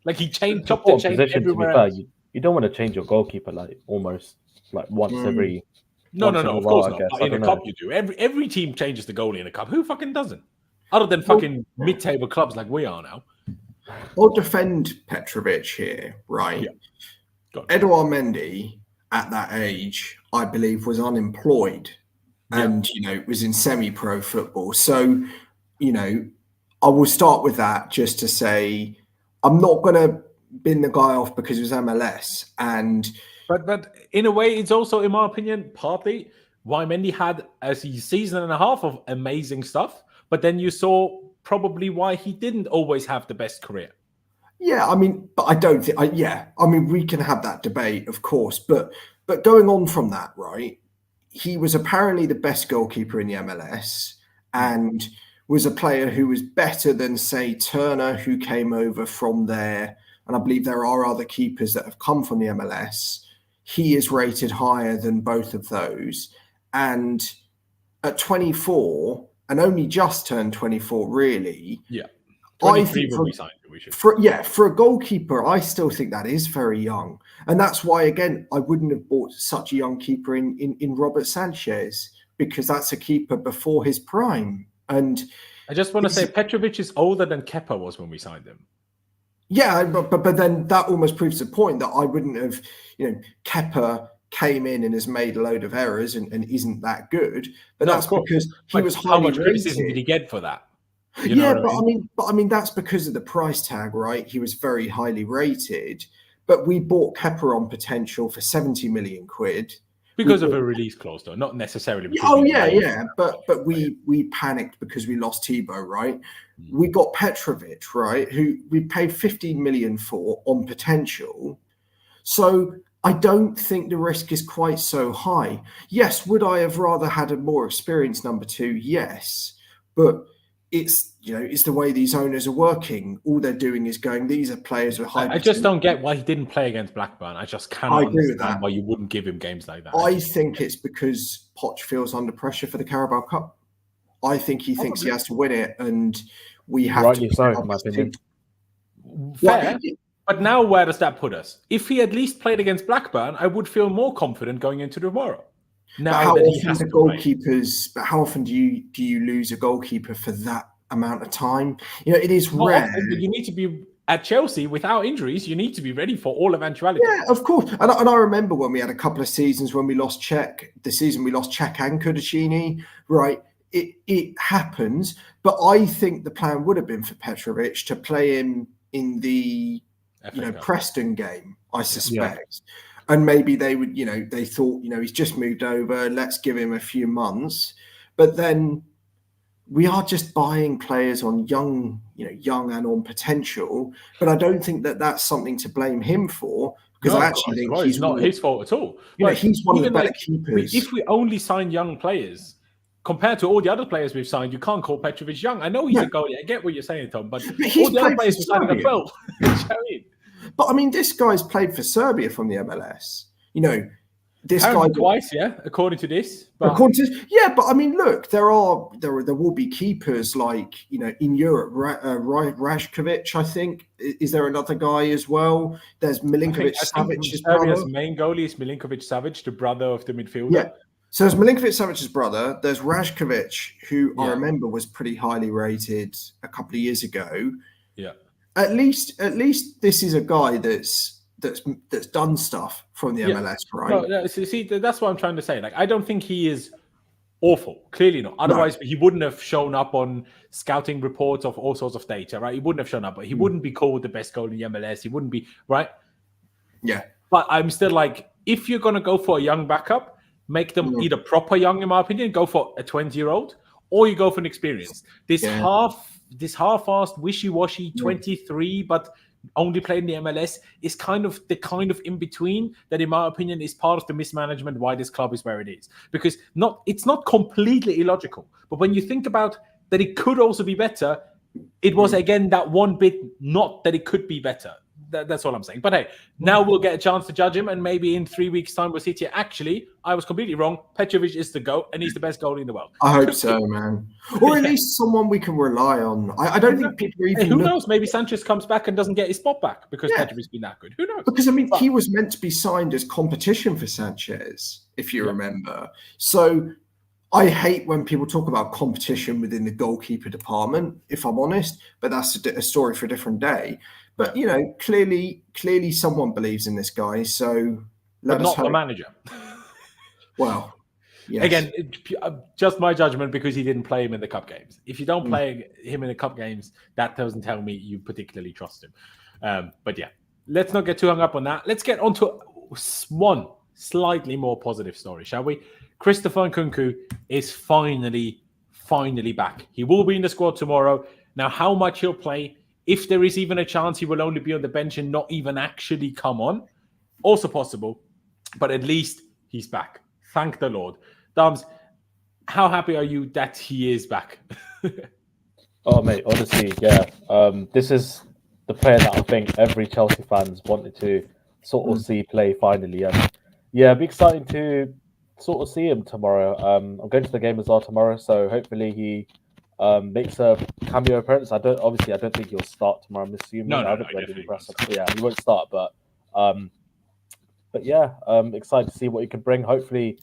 Like, he chopped and changed everywhere else. You don't want to change your goalkeeper almost once every. No, of course not. In a Cup, you do. Every team changes the goalie in a Cup. Who fucking doesn't? Other than fucking mid-table clubs like we are now. I'll defend Petrovic here, right? Yeah. Edouard Mendy, at that age, I believe, was unemployed and, was in semi-pro football. So, I will start with that just to say I'm not going to bin the guy off because it was MLS. But in a way, it's also, in my opinion, partly why Mendy had a season and a half of amazing stuff. But then you saw probably why he didn't always have the best career. Yeah, I mean, but I don't think, we can have that debate, of course. But going on from that, right, he was apparently the best goalkeeper in the MLS and was a player who was better than, say, Turner, who came over from there. And I believe there are other keepers that have come from the MLS. He is rated higher than both of those. And at 24... and only just turned 24, really. Yeah. 23 when we signed it, for a goalkeeper, I still think that is very young. And that's why, again, I wouldn't have bought such a young keeper in Robert Sanchez, because that's a keeper before his prime. And I just want to say Petrovic is older than Kepa was when we signed him. Yeah, but then that almost proves the point that I wouldn't have, Kepa came in and has made a load of errors and isn't that good. But that's because he was highly how much rated. criticism did he get for that? I mean that's because of the price tag, right? He was very highly rated, but we bought Kepa on potential for 70 million quid. Because of a release clause, though, not necessarily. But we panicked because we lost Thibaut, right? We got Petrovic, right, who we paid 15 million for on potential. So I don't think the risk is quite so high. Yes, would I have rather had a more experienced number 2? Yes, but it's the way these owners are working. All they're doing is going, these are players with high. I just don't get why he didn't play against Blackburn. I just cannot understand why you wouldn't give him games like that. I think it's because Poch feels under pressure for the Carabao Cup. I think he thinks he has to win it, and we have to. So, in my opinion. Fair. But now where does that put us? If he at least played against Blackburn, I would feel more confident going into tomorrow. Now how often do you lose a goalkeeper for that amount of time? It is rare. Often, but you need to be at Chelsea without injuries. You need to be ready for all eventualities. Yeah, of course. And I remember when we had a couple of seasons when we lost Czech. The season we lost Czech and Kudashini, right? It happens. But I think the plan would have been for Petrovic to play him in the Preston game, I suspect. Yeah. And maybe they would, they thought, he's just moved over, let's give him a few months. But then we are just buying players on young and on potential. But I don't think that that's something to blame him for, because I actually think he's not his fault at all. He's one of the better keepers. If we only sign young players, compared to all the other players we've signed, you can't call Petrovic young. I know he's a goalie. I get what you're saying, Tom, but all the other players we've signed are 12. But I mean, this guy's played for Serbia from the MLS. This guy twice, according to this. But I mean, look, there will be keepers like in Europe, Rajkovic. I think is there another guy as well? There's Milinkovic-Savic's brother. Serbia's main goalie is Milinkovic-Savic, the brother of the midfielder. Yeah. So there's Milinkovic-Savic's brother. There's Rajkovic, who I remember was pretty highly rated a couple of years ago. Yeah. At least this is a guy that's done stuff from the MLS, right? No, see, that's what I'm trying to say. Like, I don't think he is awful. Clearly not. Otherwise, he wouldn't have shown up on scouting reports of all sorts of data, right? He wouldn't have shown up, but he wouldn't be called the best goal in the MLS. He wouldn't be, right? Yeah. But I'm still like, if you're going to go for a young backup, make them either proper young, in my opinion, go for a 20-year-old, or you go for an experience. This half-assed, wishy-washy 23, but only playing the MLS is kind of in between that, in my opinion, is part of the mismanagement why this club is where it is. Because it's not completely illogical, but when you think about that it could also be better, it was again that one bit not that it could be better. That's all I'm saying. But hey, now we'll get a chance to judge him, and maybe in 3 weeks' time we'll see here. Actually, I was completely wrong. Petrovic is the GOAT, and he's the best goalie in the world. I hope so, man. Or at least someone we can rely on. I don't think people even. Who knows? Maybe Sanchez comes back and doesn't get his spot back because Petrovic's been that good. Who knows? Because I mean, he was meant to be signed as competition for Sanchez, if you remember. So I hate when people talk about competition within the goalkeeper department, if I'm honest. But that's a story for a different day. But clearly, someone believes in this guy. So but not the manager. Well, yes. Again, just my judgment because he didn't play him in the cup games. If you don't play him in the cup games, that doesn't tell me you particularly trust him. But yeah, let's not get too hung up on that. Let's get on to one slightly more positive story, shall we? Christopher Nkunku is finally back. He will be in the squad tomorrow. Now, how much he'll play, if there is even a chance he will only be on the bench and not even actually come on, also possible. But at least he's back. Thank the Lord. Dams, how happy are you that he is back? Oh, mate, honestly, yeah. This is the player that I think every Chelsea fans wanted to sort of see play finally. And yeah, it'd be exciting to sort of see him tomorrow. I'm going to the game as well tomorrow, so hopefully he makes a cameo appearance. I don't think he'll start tomorrow. I'm assuming. No, yeah, he won't start, but yeah, excited to see what he can bring. Hopefully,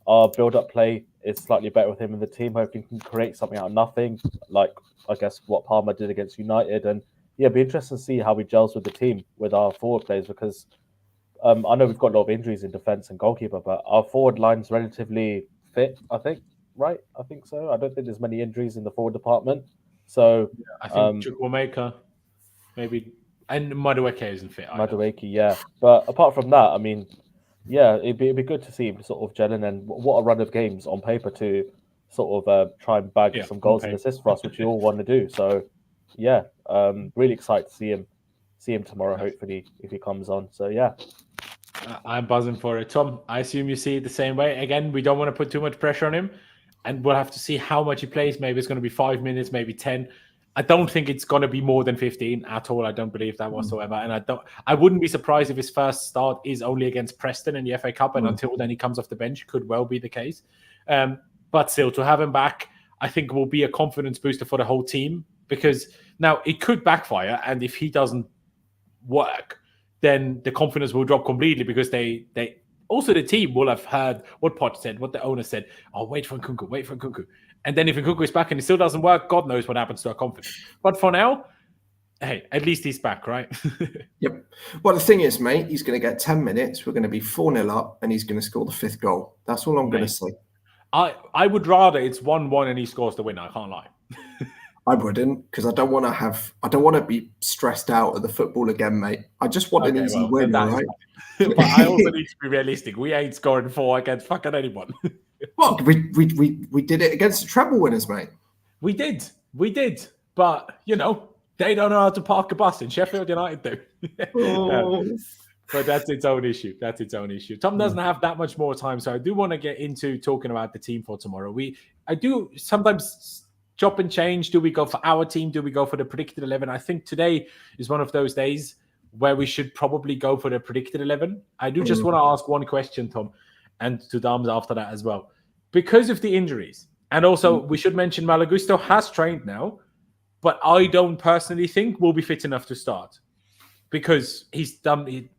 our build-up play is slightly better with him in the team. Hopefully, he can create something out of nothing, like I guess what Palmer did against United, and yeah, it'd be interesting to see how he gels with the team, with our forward players, because I know we've got a lot of injuries in defence and goalkeeper, but our forward line's relatively fit, I think, right? I think so. I don't think there's many injuries in the forward department. So I think Chukwuemeka, maybe, and Madueke isn't fit either. Madueke, yeah. But apart from that, I mean, yeah, it'd be good to see him sort of gelling, and what a run of games on paper to sort of try and bag some goals and assists for us, which we all want to do. So, yeah, really excited to see him tomorrow, hopefully, if he comes on. So, yeah. I'm buzzing for it. Tom, I assume you see it the same way. Again, we don't want to put too much pressure on him, and we'll have to see how much he plays. Maybe it's going to be 5 minutes, maybe 10. I don't think it's going to be more than 15 at all. I don't believe that whatsoever. And I wouldn't be surprised if his first start is only against Preston in the FA Cup, and until then he comes off the bench. Could well be the case. But still, to have him back, I think will be a confidence booster for the whole team, because now it could backfire, and if he doesn't work, then the confidence will drop completely, because they also, the team will have heard what Poch said, what the owner said. Oh, wait for Nkunku. And then if Nkunku is back and it still doesn't work, God knows what happens to our confidence. But for now, hey, at least he's back, right? Yep. Well, the thing is, mate, he's going to get 10 minutes. We're going to be 4-0 up, and he's going to score the 5th goal. That's all I'm going to say. I would rather it's 1-1 and he scores the winner. I can't lie. I wouldn't, because I don't want to be stressed out at the football again, mate. I just want an easy win, right? But I also need to be realistic. We ain't scoring 4 against fucking anyone. Well, we did it against the treble winners, mate. We did. But, they don't know how to park a bus, and Sheffield United do. But that's its own issue. Tom doesn't have that much more time, so I do want to get into talking about the team for tomorrow. I do sometimes chop and change. Do we go for our team? Do we go for the predicted 11? I think today is one of those days where we should probably go for the predicted 11. I do just want to ask one question, Tom, and to Dams after that as well. Because of the injuries, and also we should mention Malagusto has trained now, but I don't personally think will be fit enough to start, because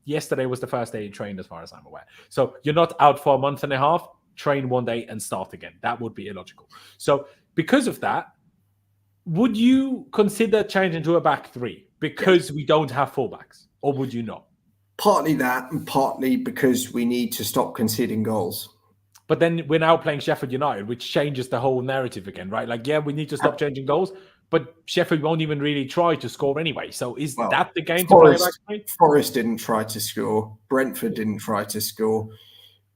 yesterday was the first day he trained, as far as I'm aware. So you're not out for a month and a half, train one day and start again. That would be illogical. So because of that, would you consider changing to a back three because we don't have fullbacks, or would you not? Partly that, and partly because we need to stop conceding goals. But then we're now playing Sheffield United, which changes the whole narrative again, right? Like, yeah, we need to stop changing goals, but Sheffield won't even really try to score anyway. So is that the game to play back three? Forest didn't try to score. Brentford didn't try to score.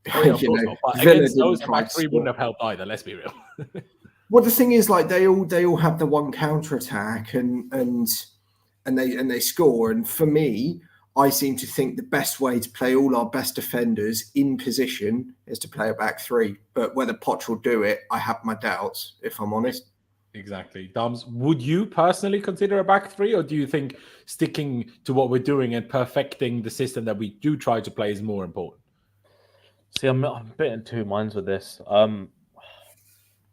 Against those, back three wouldn't have helped either. Let's be real. Well, the thing is, like, they all have the one counter attack, and they score. And for me, I seem to think the best way to play all our best defenders in position is to play a back three. But whether Poch will do it, I have my doubts, if I'm honest. Exactly. Dams, would you personally consider a back three, or do you think sticking to what we're doing and perfecting the system that we do try to play is more important? See, I'm a bit in two minds with this.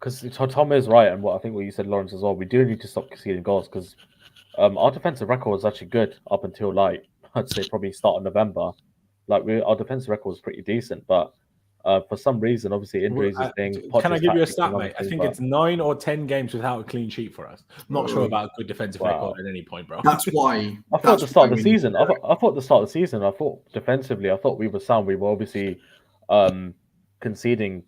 Because Tom is right, and what you said, Laurenz, as well. We do need to stop conceding goals, because our defensive record was actually good up until, like, I'd say probably start of November. Like, our defensive record was pretty decent, but for some reason, obviously, injuries is thing. Can I give you a stat, mate? I think it's 9 or 10 games without a clean sheet for us. Not sure about a good defensive record at any point, bro. That's why. I thought at the start of the season. I thought defensively, I thought we were sound. We were obviously conceding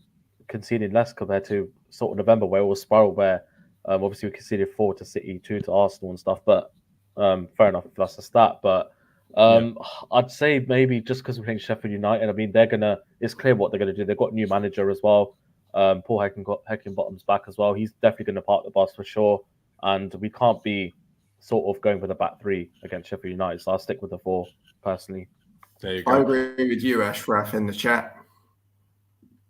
less compared to sort of November, where it was spiraled, where obviously we conceded 4 to City, 2 to Arsenal and stuff. But fair enough, if that's a stat. But I'd say maybe just because we're playing Sheffield United, I mean, it's clear what they're going to do. They've got a new manager as well. Paul Heckingbottom's back as well. He's definitely going to park the bus for sure. And we can't be sort of going for the back three against Sheffield United. So I'll stick with the 4 personally. There you go. I agree with you, Ashraf, in the chat.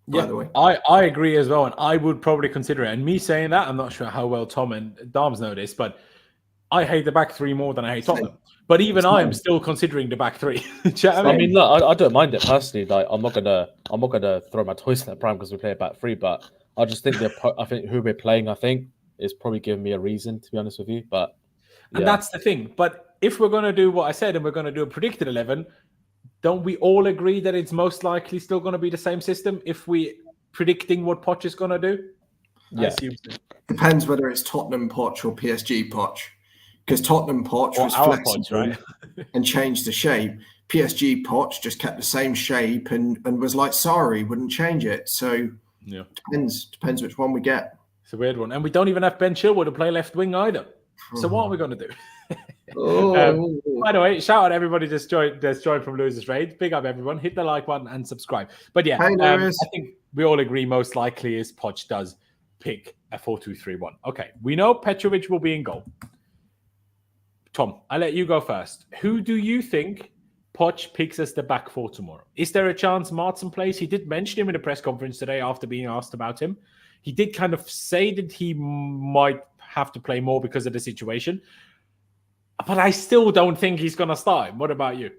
By the way, I agree as well, and I would probably consider it. And me saying that, I'm not sure how well Tom and Dams know this, but I hate the back three more than I hate Tottenham. But even I am still considering the back three. I mean, look, I don't mind it personally. Like, I'm not gonna throw my toys in that pram because we play a back three. But I just think who we're playing, is probably giving me a reason, to be honest with you. But and that's the thing. But if we're gonna do what I said and we're gonna do a predicted 11. Don't we all agree that it's most likely still going to be the same system if we predicting what Poch is going to do? Yeah. Depends whether it's Tottenham Poch or PSG Poch. because Tottenham Poch was our flexible, Poch, right? and changed the shape. PSG Poch just kept the same shape and was like Sarri, wouldn't change it. So yeah, depends which one we get. It's a weird one, and we don't even have Ben Chilwell to play left wing either. So what are we going to do? By the way, shout out everybody that's joined from Losers Rage. Big up everyone. Hit the like button and subscribe. But yeah, I think we all agree most likely is Poch does pick a 4-2-3-1. Okay, we know Petrovic will be in goal. Tom, I'll let you go first. Who do you think Poch picks as the back four tomorrow? Is there a chance Maatsen plays? He did mention him in a press conference today after being asked about him. He did kind of say that he might have to play more because of the situation. But I still don't think he's going to start. What about you?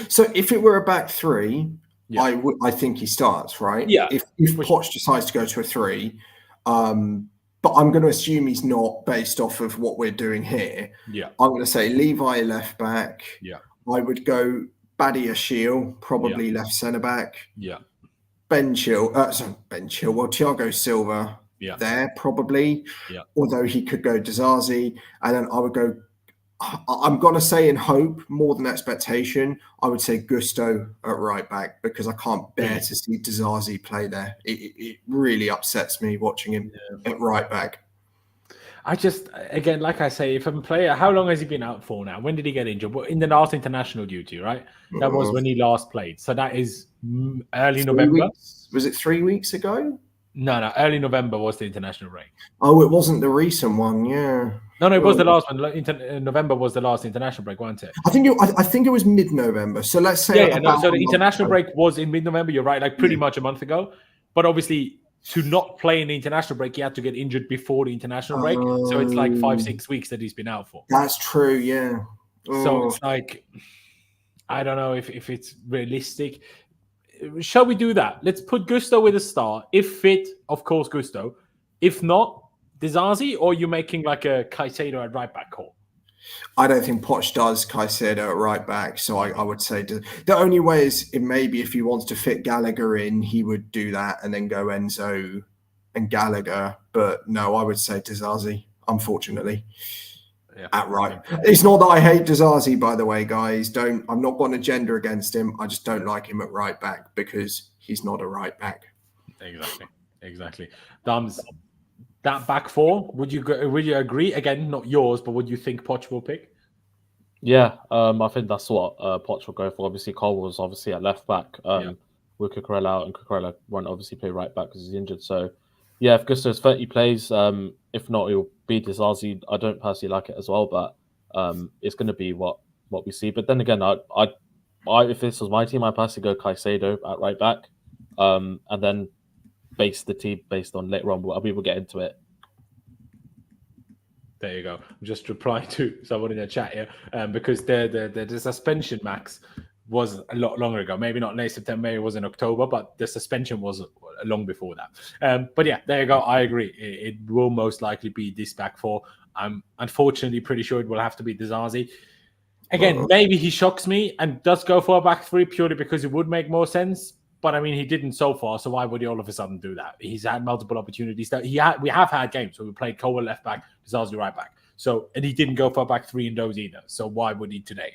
So if it were a back three, I think he starts, right? Yeah. If Poch decides to go to a three, but I'm going to assume he's not based off of what we're doing here. Yeah. I'm going to say Levi left back. Yeah. I would go Badiashile, probably left centre back. Yeah. Thiago Silva there probably. Yeah. Although he could go Disasi, and then I would go. I'm going to say in hope more than expectation. I would say Gusto at right back because I can't bear to see Disasi play there. It really upsets me watching him at right back. I just, again, like I say, if I'm a player, how long has he been out for now? When did he get injured? Well, in the last international duty, right? That was when he last played. So that is early November. Was it 3 weeks ago? No. Early November was the international break. Oh, it wasn't the recent one, yeah. No, it was the last one. November was the last international break, wasn't it? I think it was mid-November. So let's say so the international break was in mid-November. You're right, like pretty much a month ago. But obviously, to not play in the international break, he had to get injured before the international break. So it's like 5-6 weeks that he's been out for. That's true, yeah. So it's like, I don't know if it's realistic. Shall we do that? Let's put Gusto with a start. If fit, of course, Gusto. If not, Disasi, or are you making like a Caicedo at right back call? I don't think Poch does Caicedo at right back. So I would say the only way is maybe if he wants to fit Gallagher in, he would do that and then go Enzo and Gallagher. But no, I would say Disasi, unfortunately. Yeah. At right. It's not that I hate Disasi, by the way, guys. I'm not going to gender against him. I just don't like him at right back because he's not a right back. Exactly. Dams, that back four, would you agree? Again, not yours, but would you think Poch will pick? Yeah, I think that's what Poch will go for. Obviously, Cole was obviously at left back with Cucurella out, and Cucurella won't obviously play right back because he's injured. So, yeah, if Gusto's 30 plays, if not, he'll be Disasi. I don't personally like it as well, but it's going to be what we see. But then again, I if this was my team, I'd personally go Caicedo at right back, and then base the team based on later on. We will get into it. There you go. I'm just replying to someone in the chat here because the suspension, Max, was a lot longer ago. Maybe not late September, maybe it was in October, but the suspension was long before that. But yeah, there you go. I agree. It will most likely be this back four. I'm unfortunately pretty sure it will have to be Disasi. Again, maybe he shocks me and does go for a back three purely because it would make more sense. But I mean, he didn't so far, so why would he all of a sudden do that? He's had multiple opportunities. We have had games where we played Cole left back, Disasi right back. So, and he didn't go for a back three in those either. So why would he today?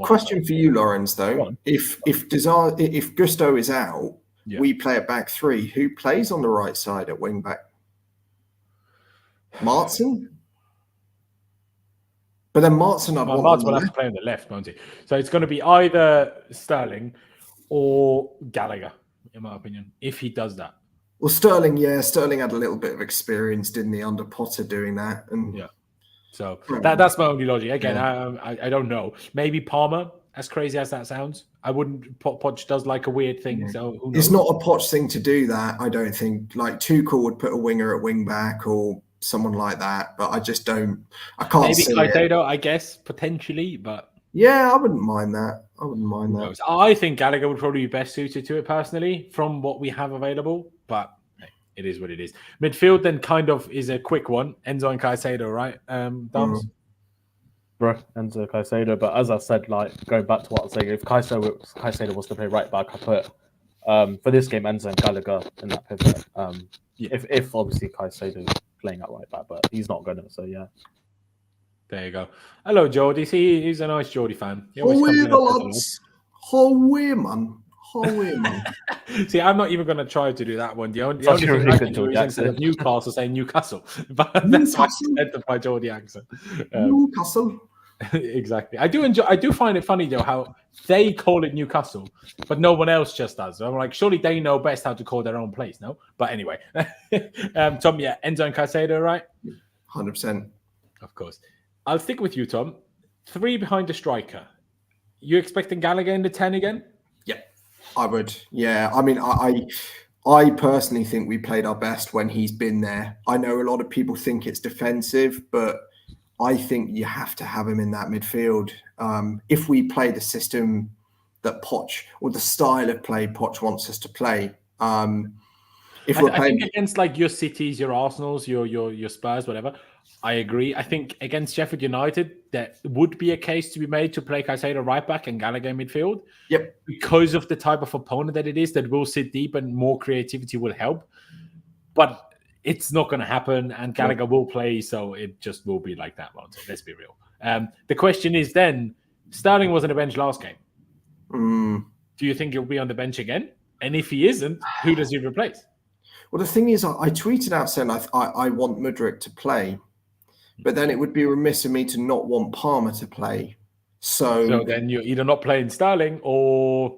Question for you, Laurenz, though: if Gusto is out, we play a back three. Who plays on the right side at wing back? Maatsen. But then Maatsen will have to play on the left, won't he? So it's going to be either Sterling or Gallagher, in my opinion, if he does that. Well, Sterling had a little bit of experience, didn't he, under Potter doing that? And so that's my only logic. Again, I don't know. Maybe Palmer, as crazy as that sounds. I wouldn't. Poch does like a weird thing. So who knows? It's not a Poch thing to do that. I don't think. Like Tuchel would put a winger at wing back or someone like that, but I just don't. I can't. Maybe Caicedo, I guess potentially, but. Yeah, I wouldn't mind that. I think Gallagher would probably be best suited to it personally from what we have available, but hey, it is what it is. Midfield then kind of is a quick one. Enzo and Caicedo, right? Dums? Enzo Caicedo, but as I said, like going back to what I was saying, if Caicedo was to play right back, I put for this game Enzo and Gallagher in that pivot. If obviously Caicedo is playing at right back, but he's not going to, so yeah. There you go. Hello, Geordie. See, he's a nice Geordie fan. He always How comes are in the and says lads? How are man? How are man? hello. See, I'm not even going to try to do that one. The only Such a thing really I good can do is Geordie instead of accent. Newcastle, say Newcastle. But that's my my Geordie accent. Newcastle. Exactly. I do find it funny though how they call it Newcastle, but no one else just does. I'm like, surely they know best how to call their own place, no? But anyway, Tom, yeah, Enzo and Caicedo, right? 100%. Of course. I'll stick with you, Tom. 3 behind the striker. You expecting Gallagher in the 10 again? Yeah, I would. Yeah, I mean, I personally think we played our best when he's been there. I know a lot of people think it's defensive, but I think you have to have him in that midfield. If we play the system that Poch, or the style of play Poch wants us to play, if we're playing, I think against like your Cities, your Arsenals, your Spurs, whatever, I agree. I think against Sheffield United, there would be a case to be made to play Caicedo right back and Gallagher in midfield. Yep. Because of the type of opponent that it is, that will sit deep and more creativity will help. But it's not going to happen, and Gallagher will play, so it just will be like that. Let's be real. The question is then, Sterling was on the bench last game. Do you think he'll be on the bench again? And if he isn't, who does he replace? Well, the thing is, I tweeted out saying I want Mudryk to play, but then it would be remiss of me to not want Palmer to play. So then you're either not playing Sterling or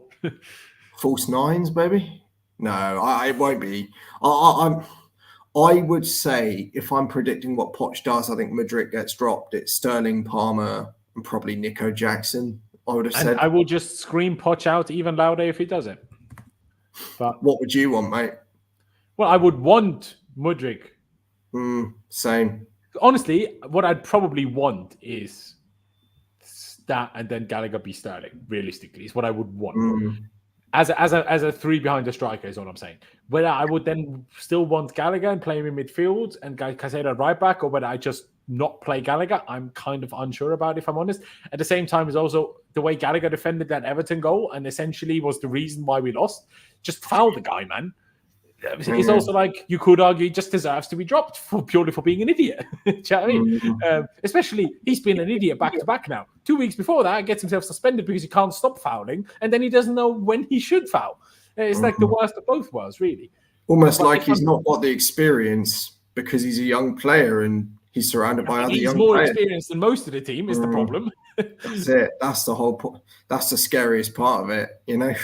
false nines, baby. No, it won't be. I would say if I'm predicting what Poch does, I think Mudryk gets dropped. It's Sterling, Palmer, and probably Nico Jackson. I would have said. I will just scream Poch out even louder if he does it. But what would you want, mate? Well, I would want Mudryk. Same. Honestly, what I'd probably want is that, and then Gallagher be Sterling. Realistically, is what I would want. As a 3 behind the striker is all I'm saying. Whether I would then still want Gallagher and play him in midfield and Caicedo right back, or whether I just not play Gallagher, I'm kind of unsure about, if I'm honest. At the same time, is also the way Gallagher defended that Everton goal and essentially was the reason why we lost. Just foul the guy, man. It's also like you could argue he just deserves to be dropped purely for being an idiot. Do you know what I mean? Especially he's been an idiot back to back now. 2 weeks before that, gets himself suspended because he can't stop fouling, and then he doesn't know when he should foul. It's like the worst of both worlds, really. Almost like he's not got the experience because he's a young player and he's surrounded by other young players. He's more experienced than most of the team is the problem. That's it. That's the whole point. That's the scariest part of it, you know.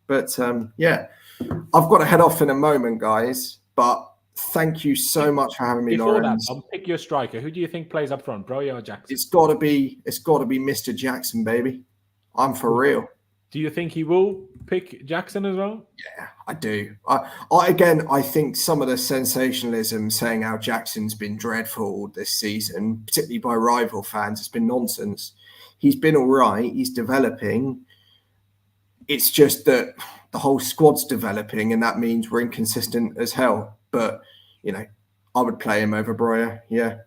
But yeah. I've got to head off in a moment, guys, but thank you so much for having me, Before Laurenz. that, I'll pick your striker. Who do you think plays up front, Broja or Jackson? It's got to be Mr. Jackson, baby. I'm for real. Do you think he will pick Jackson as well? Yeah, I do. I think some of the sensationalism saying how Jackson's been dreadful this season, particularly by rival fans, it's been nonsense. He's been all right. He's developing. It's just that the whole squad's developing, and that means we're inconsistent as hell. But, you know, I would play him over Broja. Yeah.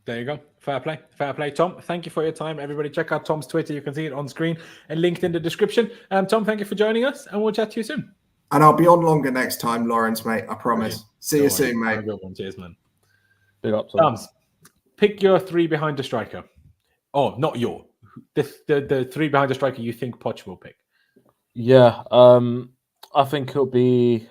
There you go. Fair play. Fair play. Tom, thank you for your time. Everybody check out Tom's Twitter. You can see it on screen and linked in the description. Tom, thank you for joining us, and we'll chat to you soon. And I'll be on longer next time, Laurenz, mate. I promise. Brilliant. See you soon, mate. Have a good one. Cheers, man. Big up, Tom. Pick your 3 behind the striker. Oh, not your. The 3 behind the striker you think Poch will pick. Yeah, I think it'll be.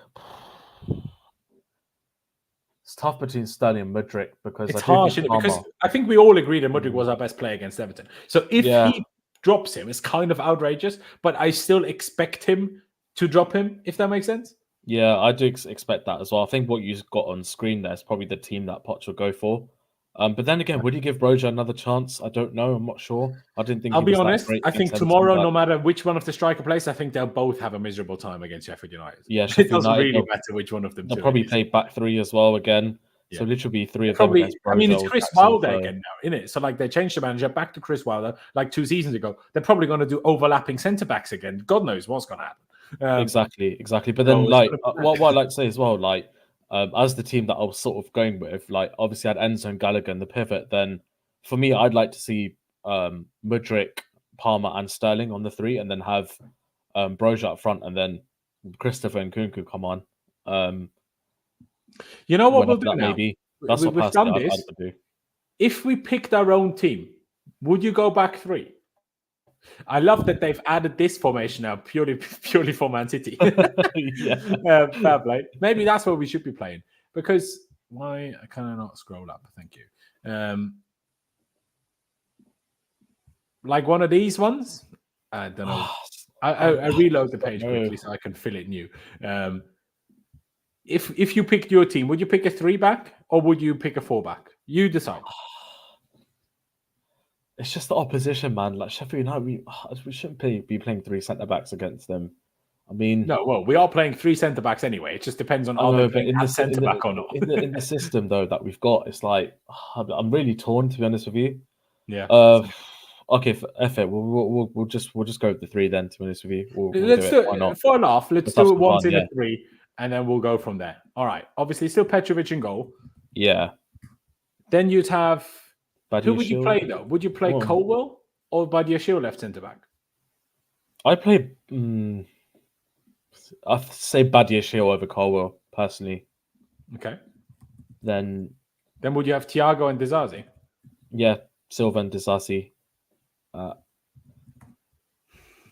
It's tough between Sterling and Mudryk because it's harsh, because I think we all agree that Mudryk was our best player against Everton. So if he drops him, it's kind of outrageous, but I still expect him to drop him, if that makes sense. Yeah, I do expect that as well. I think what you've got on screen there is probably the team that Poch will go for. But then again, would he give Broja another chance? I don't know. I'm not sure. I didn't think. I'll be honest. I think tomorrow, no matter which one of the striker plays, I think they'll both have a miserable time against Sheffield United. Yeah, it doesn't really matter which one of them. They'll probably play back 3 as well again. Yeah. So literally 3 of them. I mean, it's Chris Wilder again now, isn't it? So like they changed the manager back to Chris Wilder like 2 seasons ago. They're probably going to do overlapping centre backs again. God knows what's going to happen. Exactly. But then, what I'd like to say as well, as the team that I was sort of going with, obviously I had Enzo and Gallagher in the pivot, then for me, I'd like to see Mudryk, Palmer and Sterling on the 3 and then have Broja up front and then Christopher Nkunku come on. You know what we'll do now? Maybe. That's what we've done this. if we picked our own team, would you go back 3? I love that they've added this formation now purely for Man City. Fair play. Maybe that's what we should be playing. Because why can I not scroll up? Thank you. Like one of these ones? I don't know. I reload the page quickly so I can fill it new. If you picked your team, would you pick a 3-back or would you pick a 4-back? You decide. It's just the opposition, man. Like Sheffield United, we shouldn't be playing 3 centre-backs against them. I mean, no. Well, we are playing 3 centre-backs anyway. It just depends on are they playing as centre-back or not. in the system though that we've got, it's like I'm really torn, to be honest with you. Yeah. Okay, we'll just go with the 3 then. To be honest with you, let's do it for a laugh. Let's do it once in a 3, and then we'll go from there. All right. Obviously, still Petrovic in goal. Yeah. Then you'd have. Badiashile. Who would you play though? Would you play Chilwell or Badiashile left centre back? I play. I'd say Badiashile over Chilwell personally. Okay. Then would you have Thiago and Disasi? Yeah, Silva and Disasi.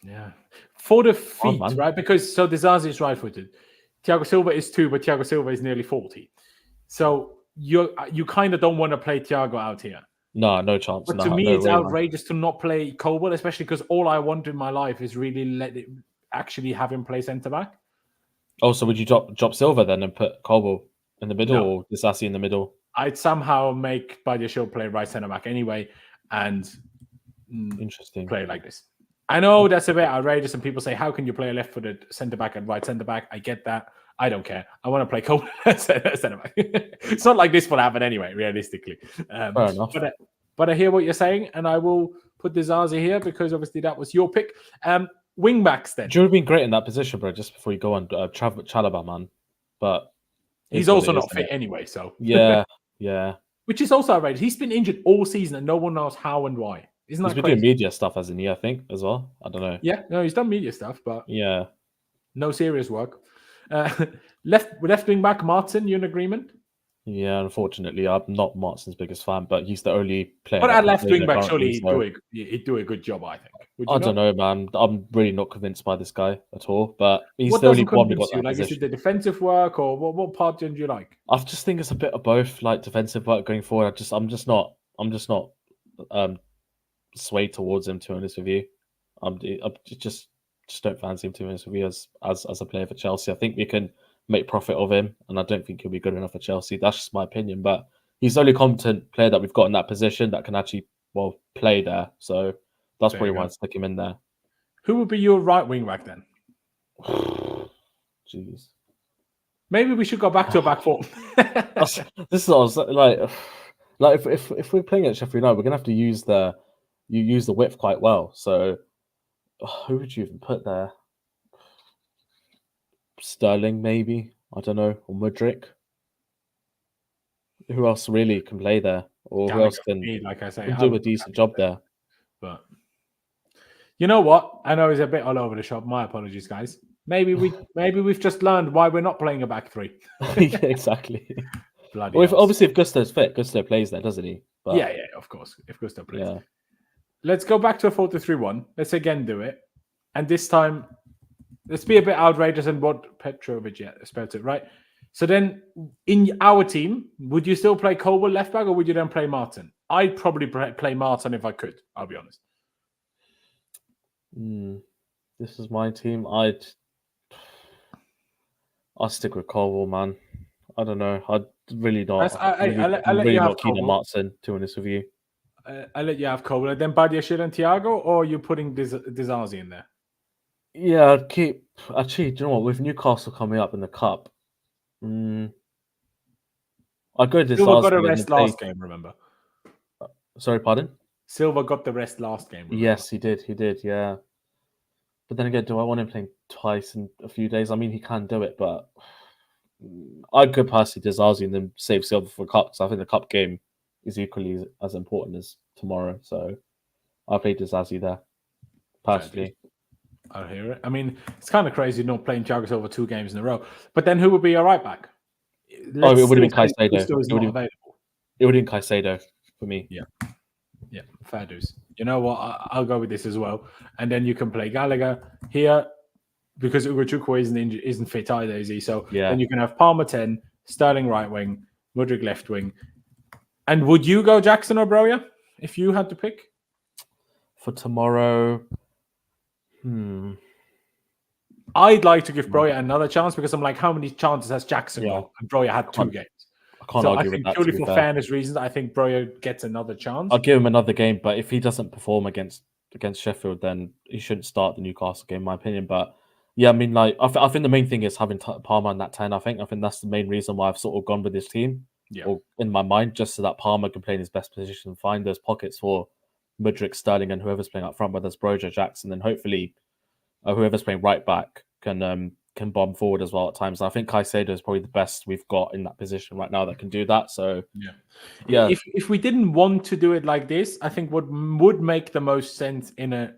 Yeah. For the feet, right? Because Disasi is right-footed. Thiago Silva is 2, but Thiago Silva is nearly 40. So you kind of don't want to play Thiago out here. No chance. But to me, it's outrageous to not play Chilwell, especially because all I want in my life is really actually have him play centre-back. Oh, so would you drop Silva then and put Chilwell in the middle or Disasi in the middle? I'd somehow make Badiashile play right centre-back anyway and interesting play like this. I know that's a bit outrageous and people say, how can you play a left-footed centre-back and right centre-back? I get that. I don't care. I want to play Chilwell centre-back. It's not like this will happen anyway, realistically. Fair enough. But I hear what you're saying, and I will put Disasi here because obviously that was your pick. Wing backs then. Drew would have been great in that position, bro. Just before you go on, Trevoh Chalobah, man. But he's also not fit anyway, so yeah. Which is also outrageous. He's been injured all season, and no one knows how and why. Isn't that he's been crazy? doing media stuff, hasn't he? I think as well. I don't know. Yeah, no, he's done media stuff, but yeah, no serious work. Left wing back Maatsen, you in agreement? Yeah, unfortunately, I'm not Maatsen's biggest fan, but he's the only player. But at left wing back, surely he'd do a good job, I think. I don't know, man. I'm really not convinced by this guy at all. But he's the only one who got that position. Is it the defensive work, or what part do you like? I just think it's a bit of both, like defensive work going forward. I'm just not swayed towards him. To be honest with you, I just don't fancy him. To be honest with you, as a player for Chelsea, I think we can make profit of him, and I don't think he'll be good enough for Chelsea. That's just my opinion, but he's the only competent player that we've got in that position that can actually play there. So that's probably why I stick him in there. Who would be your right wing back then? Jeez, maybe we should go back to a back four. This is what I was like if we're playing at Sheffield United, we're gonna have to use the width quite well. So who would you even put there? Sterling, maybe. I don't know. Or Mudryk. Who else really can play there? Or who else can do a decent job there? But you know what? I know he's a bit all over the shop. My apologies, guys. Maybe we've just learned why we're not playing a back three. Yeah, exactly. Obviously, if Gusto's fit, Gusto plays there, doesn't he? But, yeah, of course. If Gusto plays. Yeah. Let's go back to a 4-2-3-1. Let's again do it. And this time, let's be a bit outrageous and what Petrovic spelled it, right? So then, in our team, would you still play Chilwell left back, or would you then play Maatsen? I'd probably play Maatsen if I could. I'll be honest. This is my team. I'll stick with Chilwell, man. I don't know. I'd really not. I'm really not keen on Maatsen, to be honest with you. I'll let you have Chilwell. Then Badiashile and Thiago, or are you putting Disasi in there? Yeah, I'd keep. Actually, do you know what? With Newcastle coming up in the cup, I'd go Disasi. Silva got a rest last game, remember? Sorry, pardon? Silva got the rest last game. Remember? Yes, he did. He did, yeah. But then again, do I want him playing twice in a few days? I mean, he can do it, but I'd go past Disasi and then save Silva for cup, because I think the cup game is equally as important as tomorrow. So I'll play Disasi there, personally. I'll hear it. I mean, it's kind of crazy not playing Thiago Silva 2 games in a row. But then who would be your right back? It would have been Caicedo. It would have been Caicedo for me. Yeah, fair dues. You know what? I'll go with this as well. And then you can play Gallagher here because Ugochukwu isn't fit either, is he? So then you can have Palmer 10, Sterling right wing, Mudryk left wing. And would you go Jackson or Broja if you had to pick? For tomorrow, I'd like to give Broja another chance because I'm like, how many chances has Jackson got? And Broja had 2 games. I can't argue with that. Purely for fairness reasons, I think Broja gets another chance. I'll give him another game, but if he doesn't perform against Sheffield, then he shouldn't start the Newcastle game, in my opinion. But yeah, I mean, like, I think the main thing is having Palmer on that 10. I think that's the main reason why I've sort of gone with this team. Or in my mind, just so that Palmer can play in his best position and find those pockets for Mudryk, Sterling, and whoever's playing up front, whether it's Broja, Jackson, then hopefully whoever's playing right back can bomb forward as well at times. And I think Caicedo is probably the best we've got in that position right now that can do that. So yeah. If we didn't want to do it like this, I think what would make the most sense in a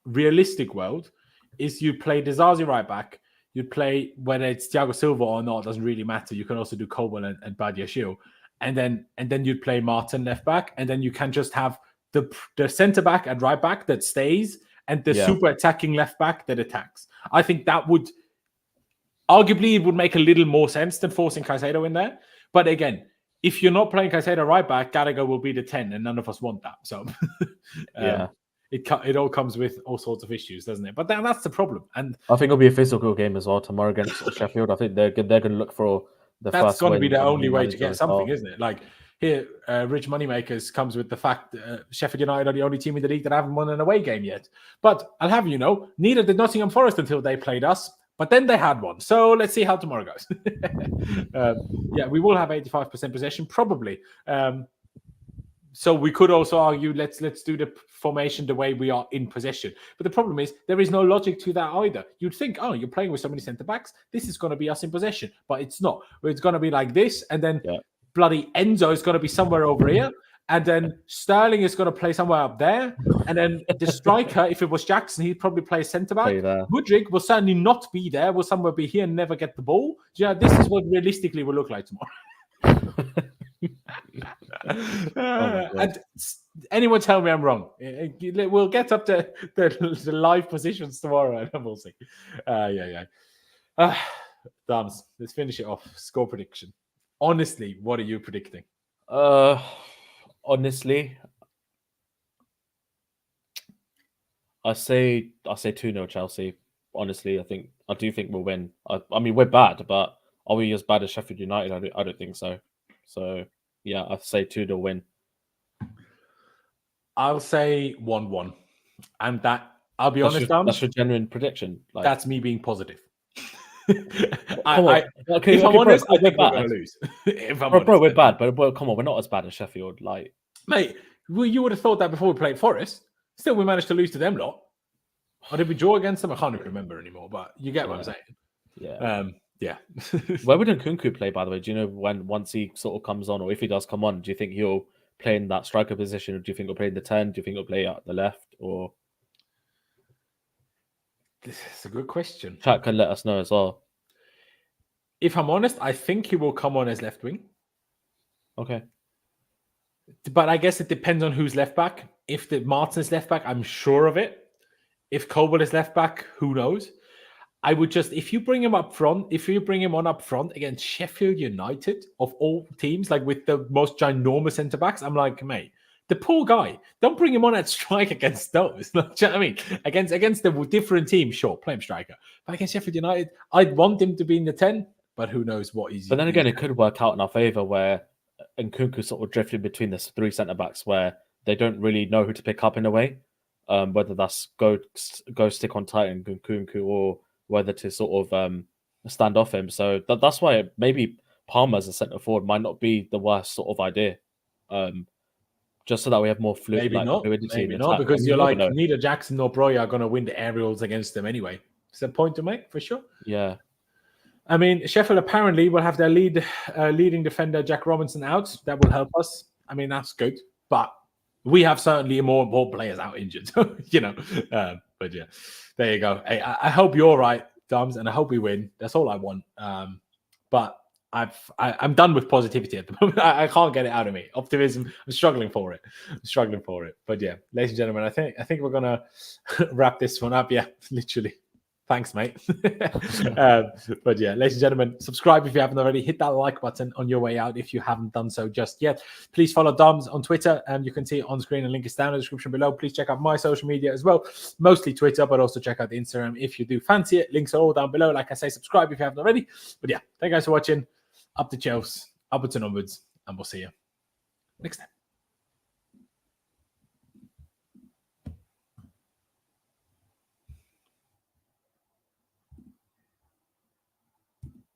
realistic world is you play Disasi right back. You'd play, whether it's Thiago Silva or not, doesn't really matter. You can also do Chilwell and Badiashile. And then you'd play Maatsen left back. And then you can just have the centre back and right back that stays and the super attacking left back that attacks. I think that would, arguably, it would make a little more sense than forcing Caicedo in there. But again, if you're not playing Caicedo right back, Gallagher will be the 10 and none of us want that. So It all comes with all sorts of issues, doesn't it? But that's the problem. And I think it'll be a physical game as well tomorrow against Sheffield. I think they're going to look for the first. That's going to be the only way to get something, isn't it? Like here, Rich Moneymakers comes with the fact Sheffield United are the only team in the league that haven't won an away game yet. But I'll have you know, neither did Nottingham Forest until they played us. But then they had one. So let's see how tomorrow goes. We will have 85% possession, probably. So we could also argue, let's do the formation the way we are in possession. But the problem is there is no logic to that either. You'd think, oh, you're playing with so many centre-backs. This is going to be us in possession. But it's not. It's going to be like this. And then bloody Enzo is going to be somewhere over here. And then Sterling is going to play somewhere up there. And then the striker, if it was Jackson, he'd probably play centre-back. Mudryk will certainly not be there. Will somewhere be here and never get the ball. Yeah, this is what realistically will look like tomorrow. And anyone tell me I'm wrong? We'll get up to the live positions tomorrow and we'll see. Dams, let's finish it off. Score prediction. Honestly, what are you predicting? Honestly, I say 2-0 Chelsea. Honestly, I do think we'll win. I mean, we're bad, but are we as bad as Sheffield United? I don't think so. So yeah, I say 2-0 win. I'll say 1-1, and that I'll be honest. That's your genuine prediction. Like, that's me being positive. If I'm honest, I think we're going to lose. Bro, we're bad, but come on, we're not as bad as Sheffield. Like, mate, you would have thought that before we played Forest. Still, we managed to lose to them lot. Or did we draw against them? I can't even remember anymore. But you get what I'm saying. Yeah. Where would Nkunku play, by the way? Do you know once he sort of comes on, or if he does come on, do you think he'll play in that striker position, or do you think he'll play in the 10? Do you think he'll play at the left? Or this is a good question. Chat can let us know as well. If I'm honest, I think he will come on as left wing. Okay. But I guess it depends on who's left back. If the Maatsen is left back, I'm sure of it. If Chilwell is left back, who knows? I would just, if you bring him up front, up front against Sheffield United of all teams, like with the most ginormous centre backs, I'm like, mate, the poor guy, don't bring him on at strike against those. Do you know what I mean? Against the different team, sure, play him striker. But against Sheffield United, I'd want him to be in the 10, but who knows what he's. But then again, it could work out in our favour where Nkunku sort of drifted between the 3 centre backs where they don't really know who to pick up in a way, whether that's go stick on tight and Nkunku or whether to sort of stand off him. So that's why maybe Palmer as a centre forward might not be the worst sort of idea. Just so that we have more fluidity. Maybe not, because you're like, neither Jackson nor Broja are going to win the aerials against them anyway. It's a point to make, for sure. Yeah. I mean, Sheffield apparently will have their leading defender, Jack Robinson, out. That will help us. I mean, that's good. But we have certainly more players out injured, you know. But yeah, there you go. Hey, I hope you're right, Dums, and I hope we win. That's all I want. But I'm done with positivity at the moment. I can't get it out of me. Optimism, I'm struggling for it. But yeah, ladies and gentlemen, I think we're gonna wrap this one up. Yeah, literally. Thanks, mate. But yeah, ladies and gentlemen, subscribe if you haven't already. Hit that like button on your way out if you haven't done so just yet. Please follow Doms on Twitter. You can see it on screen and link is down in the description below. Please check out my social media as well, mostly Twitter, but also check out the Instagram if you do fancy it. Links are all down below. Like I say, subscribe if you haven't already. But yeah, thank you guys for watching. Up to Chelsea, upwards and onwards, and we'll see you next time.